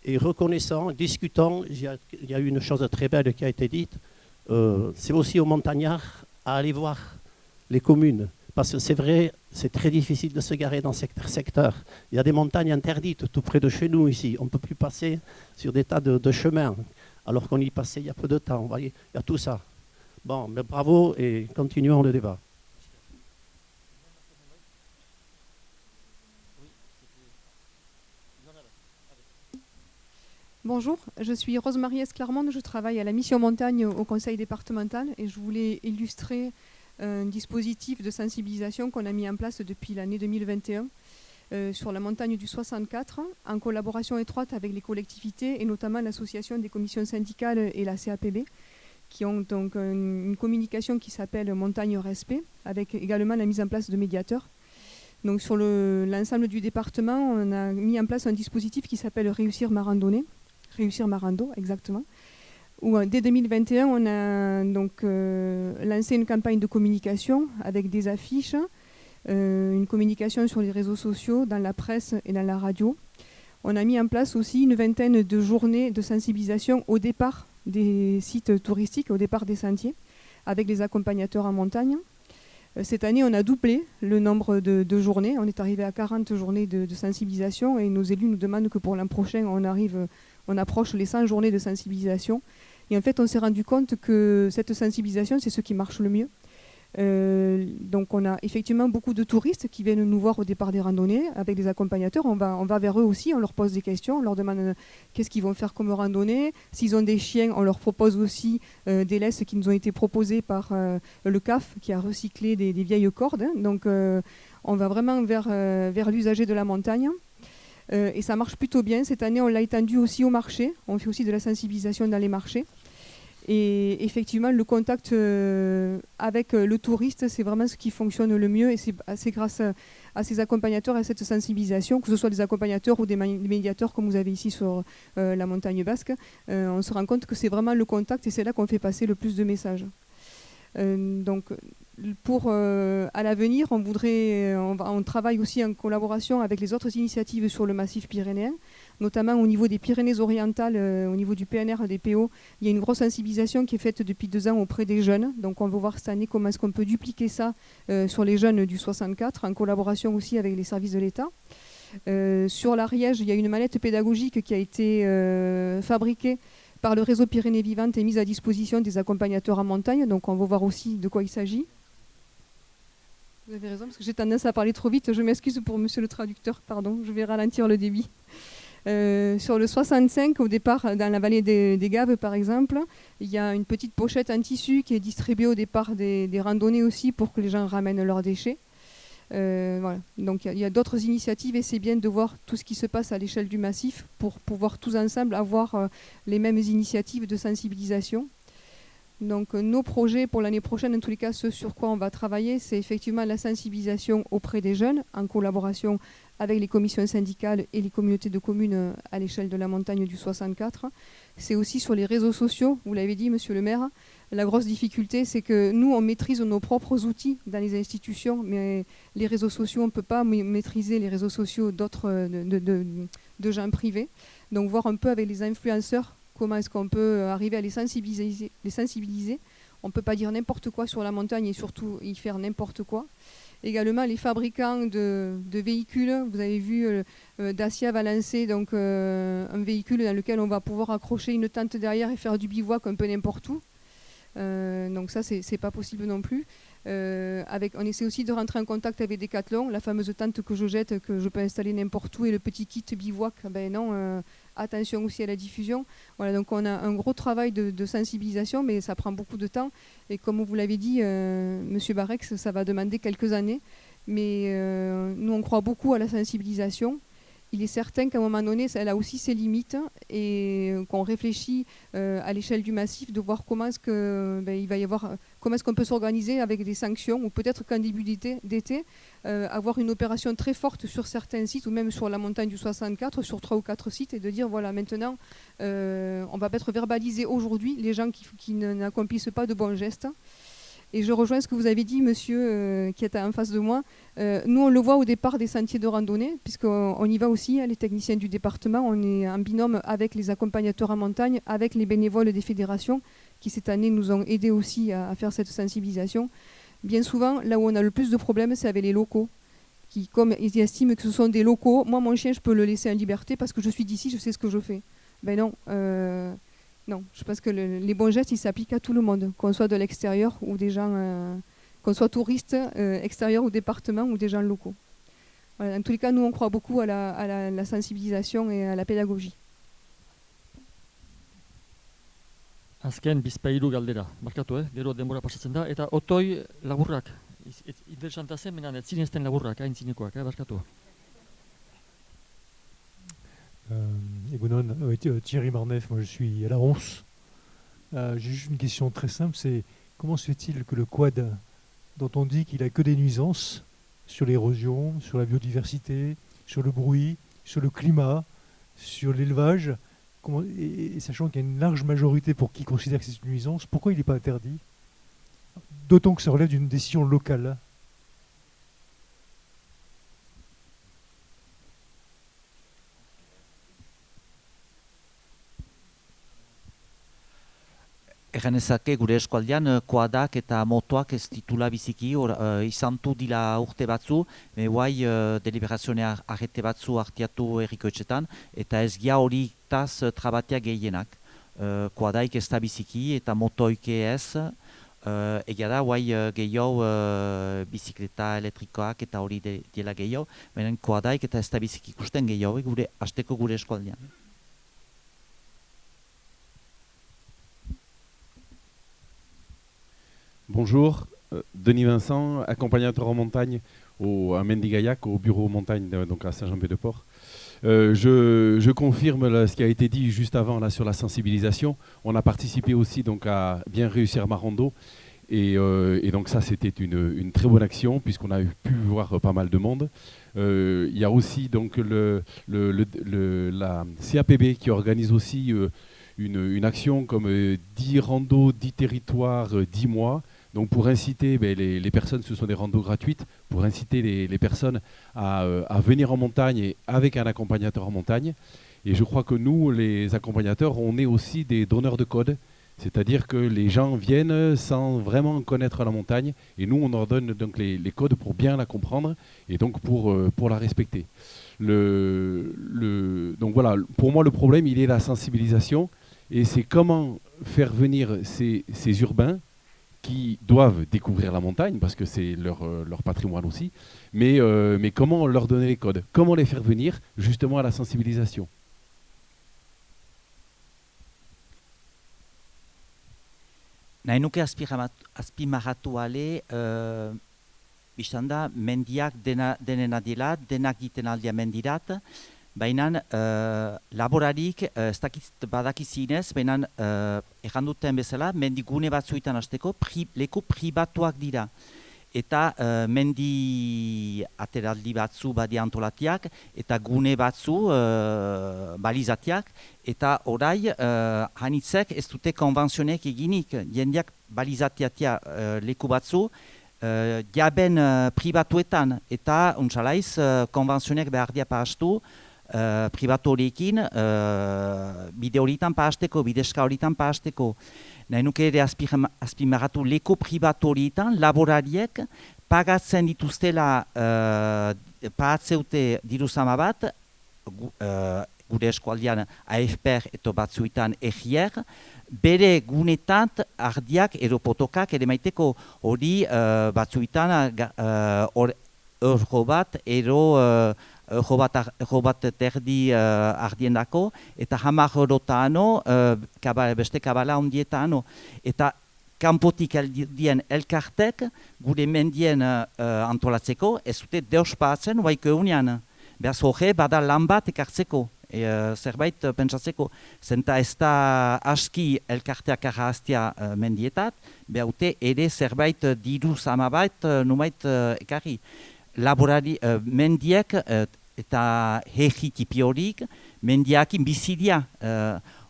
et reconnaissons, discutons. Il y a eu une chose très belle qui a été dite. C'est aussi aux montagnards à aller voir les communes. Parce que c'est vrai, c'est très difficile de se garer dans ce secteur. Il y a des montagnes interdites tout près de chez nous ici. On ne peut plus passer sur des tas de chemins, alors qu'on y passait il y a peu de temps. Vous voyez, il y a tout ça. Bon, mais bravo et continuons le débat. Bonjour, je suis Rosemarie Esclarmonde, je travaille à la mission montagne au conseil départemental et je voulais illustrer un dispositif de sensibilisation qu'on a mis en place depuis l'année 2021 sur la montagne du 64 en collaboration étroite avec les collectivités et notamment l'association des commissions syndicales et la CAPB qui ont donc une communication qui s'appelle Montagne Respect avec également la mise en place de médiateurs. Donc sur l'ensemble du département, on a mis en place un dispositif qui s'appelle Réussir ma randonnée. Réussir ma rando, exactement. Où, dès 2021, on a donc lancé une campagne de communication avec des affiches, une communication sur les réseaux sociaux, dans la presse et dans la radio. On a mis en place aussi une vingtaine de journées de sensibilisation au départ des sites touristiques, au départ des sentiers, avec les accompagnateurs en montagne. Cette année, on a doublé le nombre de journées. On est arrivé à 40 journées de sensibilisation et nos élus nous demandent que pour l'an prochain, on approche les 100 journées de sensibilisation. Et en fait, on s'est rendu compte que cette sensibilisation, c'est ce qui marche le mieux. Donc on a effectivement beaucoup de touristes qui viennent nous voir au départ des randonnées avec des accompagnateurs. On va vers eux aussi, on leur pose des questions, on leur demande qu'est-ce qu'ils vont faire comme randonnée. S'ils ont des chiens, on leur propose aussi des laisses qui nous ont été proposées par le CAF qui a recyclé des vieilles cordes. Donc on va vraiment vers l'usager de la montagne. Et ça marche plutôt bien. Cette année, on l'a étendu aussi au marché. On fait aussi de la sensibilisation dans les marchés. Et effectivement, le contact avec le touriste, c'est vraiment ce qui fonctionne le mieux. Et c'est grâce à ces accompagnateurs et à cette sensibilisation, que ce soit des accompagnateurs ou des médiateurs, comme vous avez ici sur la montagne basque, on se rend compte que c'est vraiment le contact et c'est là qu'on fait passer le plus de messages. Donc, à l'avenir, on travaille aussi en collaboration avec les autres initiatives sur le massif pyrénéen, notamment au niveau des Pyrénées-Orientales, au niveau du PNR, des PO. Il y a une grosse sensibilisation qui est faite depuis 2 ans auprès des jeunes. Donc on va voir cette année comment est-ce qu'on peut dupliquer ça sur les jeunes du 64, en collaboration aussi avec les services de l'État. Sur l'Ariège, il y a une mallette pédagogique qui a été fabriquée par le réseau Pyrénées Vivantes et mise à disposition des accompagnateurs en montagne. Donc on va voir aussi de quoi il s'agit. Vous avez raison, parce que j'ai tendance à parler trop vite. Je m'excuse pour monsieur le traducteur, pardon, je vais ralentir le débit. Sur le 65, au départ, dans la vallée des Gaves, par exemple, il y a une petite pochette en tissu qui est distribuée au départ des randonnées aussi pour que les gens ramènent leurs déchets. Voilà. Donc il y a d'autres initiatives et c'est bien de voir tout ce qui se passe à l'échelle du massif pour pouvoir tous ensemble avoir les mêmes initiatives de sensibilisation. Donc nos projets pour l'année prochaine, en tous les cas, ce sur quoi on va travailler, c'est effectivement la sensibilisation auprès des jeunes en collaboration avec les commissions syndicales et les communautés de communes à l'échelle de la montagne du 64. C'est aussi sur les réseaux sociaux, vous l'avez dit, monsieur le maire. La grosse difficulté, c'est que nous, on maîtrise nos propres outils dans les institutions, mais les réseaux sociaux, on ne peut pas maîtriser les réseaux sociaux d'autres de gens privés. Donc voir un peu avec les influenceurs, comment est-ce qu'on peut arriver à les sensibiliser. On ne peut pas dire n'importe quoi sur la montagne et surtout y faire n'importe quoi. Également, les fabricants de véhicules, vous avez vu, Dacia va lancer donc, un véhicule dans lequel on va pouvoir accrocher une tente derrière et faire du bivouac un peu n'importe où. Donc ça, c'est pas possible non plus. On essaie aussi de rentrer en contact avec Decathlon, la fameuse tente que je jette, que je peux installer n'importe où, et le petit kit bivouac, ben non, attention aussi à la diffusion. Voilà, donc on a un gros travail de sensibilisation, mais ça prend beaucoup de temps. Et comme vous l'avez dit, Monsieur Barex, ça va demander quelques années. Mais nous, on croit beaucoup à la sensibilisation. Il est certain qu'à un moment donné, elle a aussi ses limites et qu'on réfléchit à l'échelle du massif de voir comment est-ce qu'on peut s'organiser avec des sanctions ou peut-être qu'en début d'été, avoir une opération très forte sur certains sites ou même sur la montagne du 64, sur 3 ou 4 sites et de dire voilà, maintenant, on va peut-être verbaliser aujourd'hui les gens qui n'accomplissent pas de bons gestes. Et je rejoins ce que vous avez dit, monsieur, qui est en face de moi. Nous, on le voit au départ des sentiers de randonnée, puisqu'on y va aussi, les techniciens du département. On est en binôme avec les accompagnateurs en montagne, avec les bénévoles des fédérations, qui cette année nous ont aidés aussi à faire cette sensibilisation. Bien souvent, là où on a le plus de problèmes, c'est avec les locaux, qui, comme ils estiment que ce sont des locaux, moi, mon chien, je peux le laisser en liberté parce que je suis d'ici, je sais ce que je fais. Ben non. Non, je pense que les bons gestes, ils s'appliquent à tout le monde, qu'on soit de l'extérieur ou des gens, qu'on soit touriste extérieur au département ou des gens locaux. Voilà, dans tous les cas, nous, on croit beaucoup à la sensibilisation et à la pédagogie. Azken bizpahiru galdera, markatu, gero denbora pasatzen da, eta otoi laburrak. Interesanta zen, menan ez zinezten laburrak, aintzinekoak, barkatu. Egunon, Thierry Marnef, moi je suis à la Ronce. J'ai juste une question très simple, c'est comment se fait-il que le quad, dont on dit qu'il a que des nuisances sur l'érosion, sur la biodiversité, sur le bruit, sur le climat, sur l'élevage, et sachant qu'il y a une large majorité pour qui considère que c'est une nuisance, pourquoi il n'est pas interdit? D'autant que ça relève d'une décision locale. Egan ezake gure eskualdean koadak eta motoak ez ditula biziki, izantu dila urte batzu, guai deliberazionea arrete batzu hartiatu errikoetxetan, eta ez gia hori taz trabatea gehienak. Koadaik ez da biziki eta motoik ez, egia da guai gehiago bizikleta elektrikoak eta hori dela gehiago, baina koadaik eta ez da biziki ikusten gehiago gure hasteko gure eskualdean. Bonjour, Denis Vincent, accompagnateur en montagne à Mendigaillac, au bureau montagne donc à Saint-Jean-Pied-de-Port. Je confirme ce qui a été dit juste avant là, sur la sensibilisation. On a participé aussi donc, à Bien réussir ma rando. Et donc ça, c'était une très bonne action puisqu'on a pu voir pas mal de monde. Il y a aussi donc, la CAPB qui organise aussi une action comme 10 randos, 10 territoires, 10 mois. Donc pour inciter les personnes, ce sont des randos gratuites, pour inciter les personnes à venir en montagne et avec un accompagnateur en montagne. Et je crois que nous, les accompagnateurs, on est aussi des donneurs de codes. C'est-à-dire que les gens viennent sans vraiment connaître la montagne et nous, on leur donne donc les codes pour bien la comprendre et donc pour la respecter. Donc voilà, pour moi, le problème, il est la sensibilisation et c'est comment faire venir ces urbains qui doivent découvrir la montagne, parce que c'est leur patrimoine aussi, mais comment leur donner les codes? Comment les faire venir justement à la sensibilisation? Nahi nuke azpimarratu ale, biztan da, mendiak denen adiela, denak giten aldia mendirat, baina laborarik ez dakit badakizinez, baina erranduten bezala, mendigune batzuetan hasteko leku pribatuak dira. eta mendi ateraldi batzu badi antolatiak, eta gune batzu balizatiak, eta orai hanitzek ez dute konvenzionek eginik, jendeak balizatiatia leku batzu, jaben pribatuetan, eta untsalaiz konvenzionek behar dia pahastu, pribatu horiekin bide horietan pahasteko, bideska horietan pahasteko. Nahi nuke ere azpimarratu leku pribatu horietan, laborariek pagatzen dituztela pahatzeute diruzama bat, gure eskualdean AFPR eto batzuetan egier, bere gunetat ardiak edo potokak ere maiteko hori batzuetan euro bat edo euro bat terdi ardiendako, eta 10 eurotano beste kabala ondietano. Eta kanpotik aldien elkartek gure mendien antolatzeko ez dute deus pahatzen baiko egunean. Behaz hoge bada lan bat ekartzeko. Zerbait pentsatzeko, zenta ez da aski elkarteak arrahaztia mendietat, behaute ere zerbait diru zama bat numait ekarri. Laborari mendiek eta hegi tipi horik, mendiakin bizidia,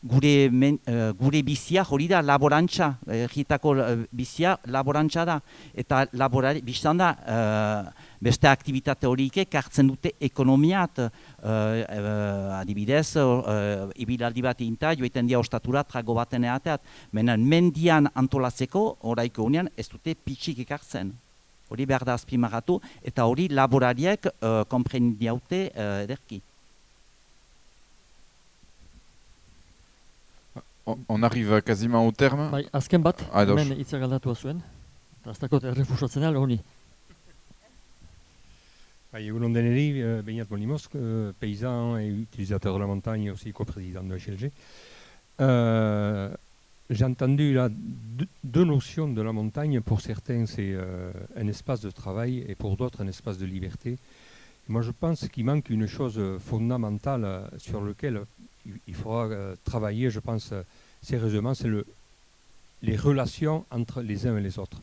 gure bizia hori da laborantza, egitako bizia laborantza da, eta laborari, biztan da, beste aktivitate horiek hartzen dute ekonomiat, adibidez, ibilaldi bat inta, joiten dia ostatura trago baten eateat, mendian antolatzeko, oraiko unean, ez dute pitxik ekartzen. Hori behar da azpimarratu, eta hori laborariek komprendiaute ederki. On arrive quasiment au terme. Bai, azken bat, hemen hitzak aldatua zuen. Eta ez dakot errefusatzen ala honi. Egunon deneri, Beñat Molimos, paysan et utilisateur de la montagne, aussi coprésident de HLG. J'ai entendu là deux notions de la montagne. Pour certains, c'est un espace de travail et pour d'autres, un espace de liberté. Moi, je pense qu'il manque une chose fondamentale sur laquelle il faudra travailler, je pense, sérieusement, c'est les relations entre les uns et les autres.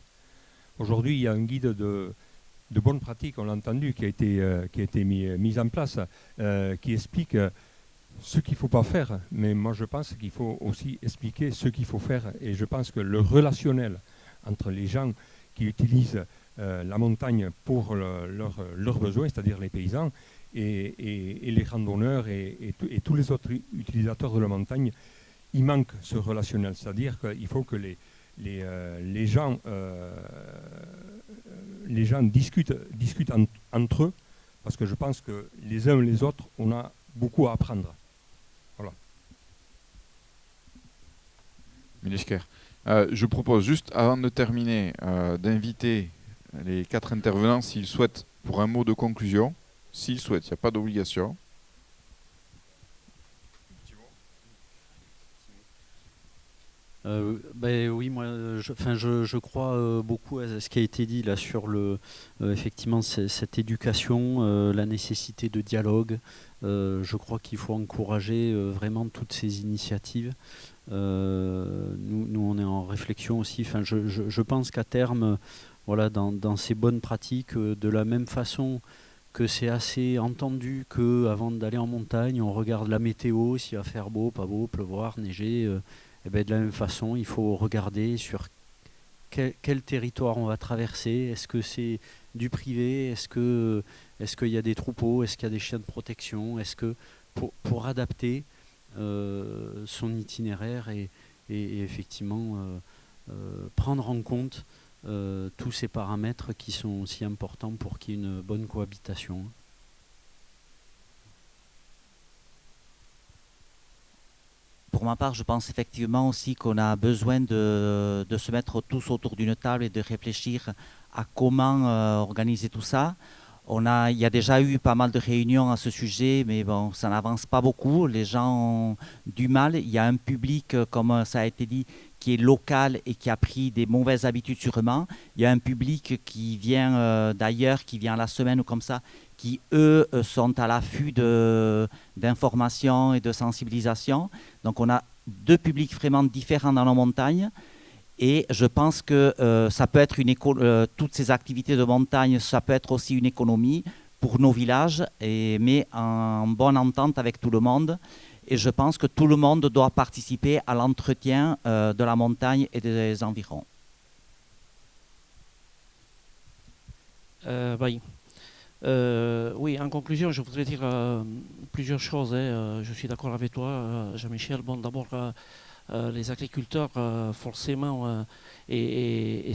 Aujourd'hui, il y a un guide de bonnes pratiques, on l'a entendu, qui a été mis en place, qui explique ce qu'il ne faut pas faire, mais moi je pense qu'il faut aussi expliquer ce qu'il faut faire, et je pense que le relationnel entre les gens qui utilisent la montagne pour leurs besoins, c'est-à-dire les paysans, et les randonneurs et tous les autres utilisateurs de la montagne, il manque ce relationnel, c'est-à-dire qu'il faut que les gens discutent entre eux, parce que je pense que les uns et les autres, on a beaucoup à apprendre. Voilà. Mileshker. Je propose juste, avant de terminer, d'inviter les 4 intervenants s'ils souhaitent pour un mot de conclusion. S'ils souhaitent, il n'y a pas d'obligation. Oui, moi, je crois beaucoup à ce qui a été dit là sur effectivement cette éducation, la nécessité de dialogue. Je crois qu'il faut encourager vraiment toutes ces initiatives. Nous, on est en réflexion aussi. Je pense qu'à terme, voilà, dans ces bonnes pratiques, de la même façon que c'est assez entendu qu'avant d'aller en montagne, on regarde la météo, s'il va faire beau, pas beau, pleuvoir, neiger. Et bien de la même façon, il faut regarder sur quel territoire on va traverser. Est-ce que c'est du privé? Est-ce qu'il y a des troupeaux? Est-ce qu'il y a des chiens de protection? Est-ce que pour adapter son itinéraire et effectivement prendre en compte tous ces paramètres qui sont aussi importants pour qu'il y ait une bonne cohabitation. Pour ma part, je pense effectivement aussi qu'on a besoin de se mettre tous autour d'une table et de réfléchir à comment organiser tout ça. Il y a déjà eu pas mal de réunions à ce sujet, mais bon, ça n'avance pas beaucoup. Les gens ont du mal. Il y a un public, comme ça a été dit, qui est local et qui a pris des mauvaises habitudes sûrement. Il y a un public qui vient d'ailleurs, qui vient la semaine ou comme ça, qui, eux, sont à l'affût d'informations et de sensibilisation. Donc on a deux publics vraiment différents dans nos montagnes. Et je pense que ça peut être toutes ces activités de montagne, ça peut être aussi une économie pour nos villages, mais en bonne entente avec tout le monde. Et je pense que tout le monde doit participer à l'entretien de la montagne et des environs. Oui, en conclusion, je voudrais dire plusieurs choses. Je suis d'accord avec toi, Jean-Michel. Bon, d'abord, les agriculteurs, forcément, et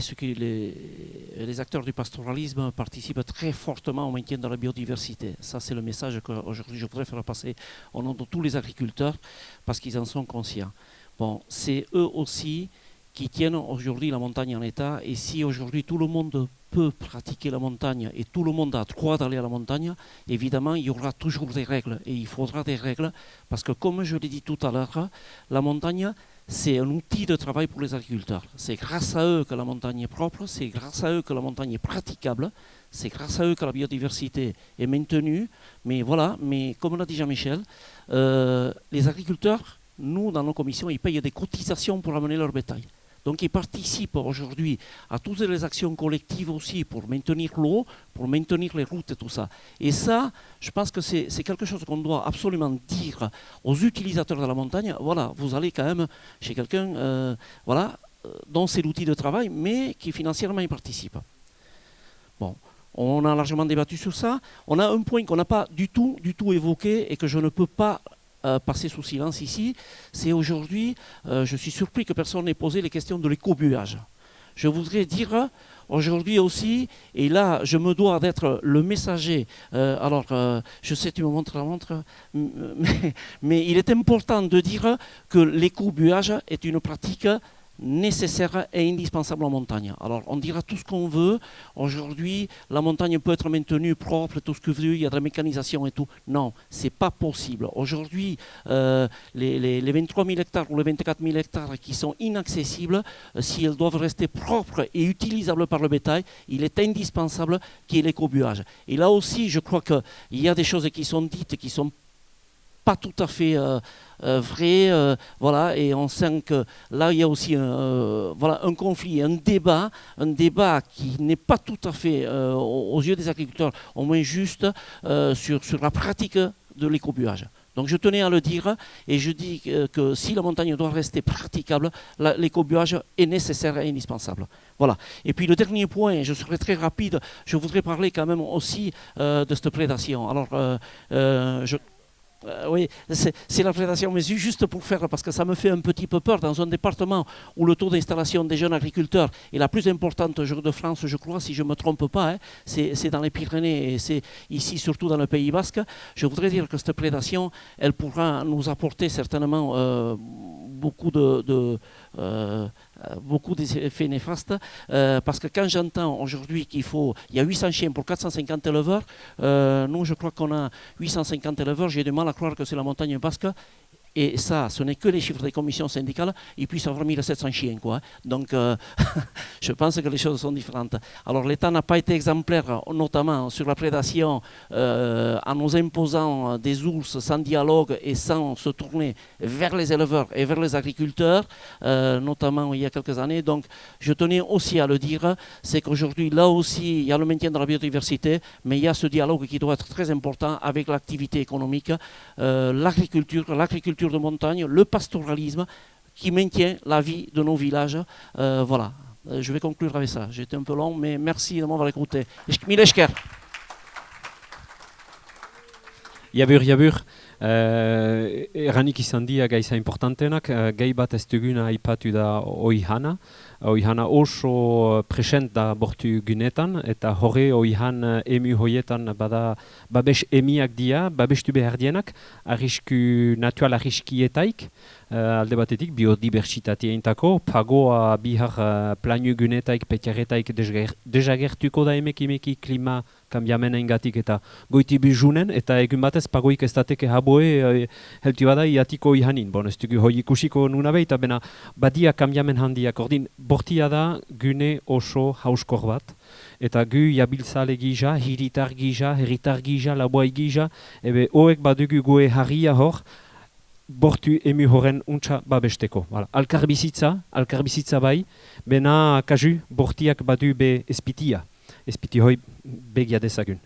les acteurs du pastoralisme participent très fortement au maintien de la biodiversité. Ça, c'est le message qu'aujourd'hui je voudrais faire passer au nom de tous les agriculteurs, parce qu'ils en sont conscients. Bon, c'est eux aussi qui tiennent aujourd'hui la montagne en état, et si aujourd'hui tout le monde peut pratiquer la montagne et tout le monde a droit d'aller à la montagne, évidemment il y aura toujours des règles, et il faudra des règles, parce que comme je l'ai dit tout à l'heure, la montagne c'est un outil de travail pour les agriculteurs. C'est grâce à eux que la montagne est propre, c'est grâce à eux que la montagne est praticable, c'est grâce à eux que la biodiversité est maintenue, mais voilà, mais comme l'a dit Jean-Michel, les agriculteurs, nous dans nos commissions, ils payent des cotisations pour amener leur bétail. Donc ils participent aujourd'hui à toutes les actions collectives aussi pour maintenir l'eau, pour maintenir les routes et tout ça. Et ça, je pense que c'est quelque chose qu'on doit absolument dire aux utilisateurs de la montagne. Voilà, vous allez quand même chez quelqu'un dont c'est l'outil de travail, mais qui financièrement y participe. Bon, on a largement débattu sur ça. On a un point qu'on n'a pas du tout évoqué et que je ne peux pas passer sous silence ici, c'est aujourd'hui, je suis surpris que personne n'ait posé les questions de l'écobuage. Je voudrais dire aujourd'hui aussi, et là je me dois d'être le messager, je sais tu me montres la montre, mais il est important de dire que l'écobuage est une pratique nécessaire et indispensable en montagne. Alors on dira tout ce qu'on veut, aujourd'hui la montagne peut être maintenue propre, tout ce que vous voulez, il y a de la mécanisation et tout. Non, c'est pas possible. Aujourd'hui, les 23 000 hectares ou les 24 000 hectares qui sont inaccessibles, si elles doivent rester propres et utilisables par le bétail, il est indispensable qu'il y ait l'écobuage. Et là aussi, je crois qu'il y a des choses qui sont dites qui sont pas tout à fait vrai, voilà, et on sent que là il y a aussi un conflit, un débat qui n'est pas tout à fait aux yeux des agriculteurs, au moins juste sur la pratique de l'écobuage. Donc je tenais à le dire, et je dis que si la montagne doit rester praticable, l'écobuage est nécessaire et indispensable. Voilà. Et puis le dernier point, je serai très rapide, je voudrais parler quand même aussi de cette prédation. Alors oui, c'est la prédation, mais juste pour faire, parce que ça me fait un petit peu peur, dans un département où le taux d'installation des jeunes agriculteurs est la plus importante de France, je crois, si je ne me trompe pas, hein, c'est dans les Pyrénées et c'est ici surtout dans le Pays Basque. Je voudrais dire que cette prédation, elle pourra nous apporter certainement beaucoup d'effets néfastes, parce que quand j'entends aujourd'hui qu'il y a 800 chiens pour 450 éleveurs, nous je crois qu'on a 850 éleveurs, j'ai du mal à croire que c'est la montagne basque. Et ça, ce n'est que les chiffres des commissions syndicales, ils puissent avoir 1700 chiens, quoi. Donc, je pense que les choses sont différentes. Alors, l'État n'a pas été exemplaire, notamment sur la prédation, en nous imposant des ours sans dialogue et sans se tourner vers les éleveurs et vers les agriculteurs, notamment il y a quelques années. Donc, je tenais aussi à le dire, c'est qu'aujourd'hui, là aussi, il y a le maintien de la biodiversité, mais il y a ce dialogue qui doit être très important avec l'activité économique, l'agriculture de montagne, le pastoralisme qui maintient la vie de nos villages. Voilà, je vais conclure avec ça. J'étais un peu long, mais merci de m'avoir écouté. Milesker. Jabur. Erranik izan dia gaiza importantenak, gai bat ez duguna aipatu da oihana. Oihana oso present da bortu gunetan, eta horre oihan emu hoietan bada babes emiak dia, babestu behar dienak, arrisku natural arriskietaik, alde batetik biodibertsitatea intako, pagoa bihar planu gunetaik, petiaretaik desagertuko da emeki klima kambiamena ingatik eta goiti bijunen, eta egun batez pagoik ez dateke haboe heltu bada iatiko ihanin. Bon, ez dugu hoi ikusiko nuna behita, bena badia kambiamen handiak. Ordin, bortia da gune oso hauskor bat, eta gu jabiltzale gisa, hiritar gisa, herritar gisa, laboai gisa, ebe hoek badugu goe harria hor, bortu emu horren untsa babesteko. Voilà. Alkarbizitza bai, bena kasu bortiak badu be espitia. Espiti hoi begia dezagun.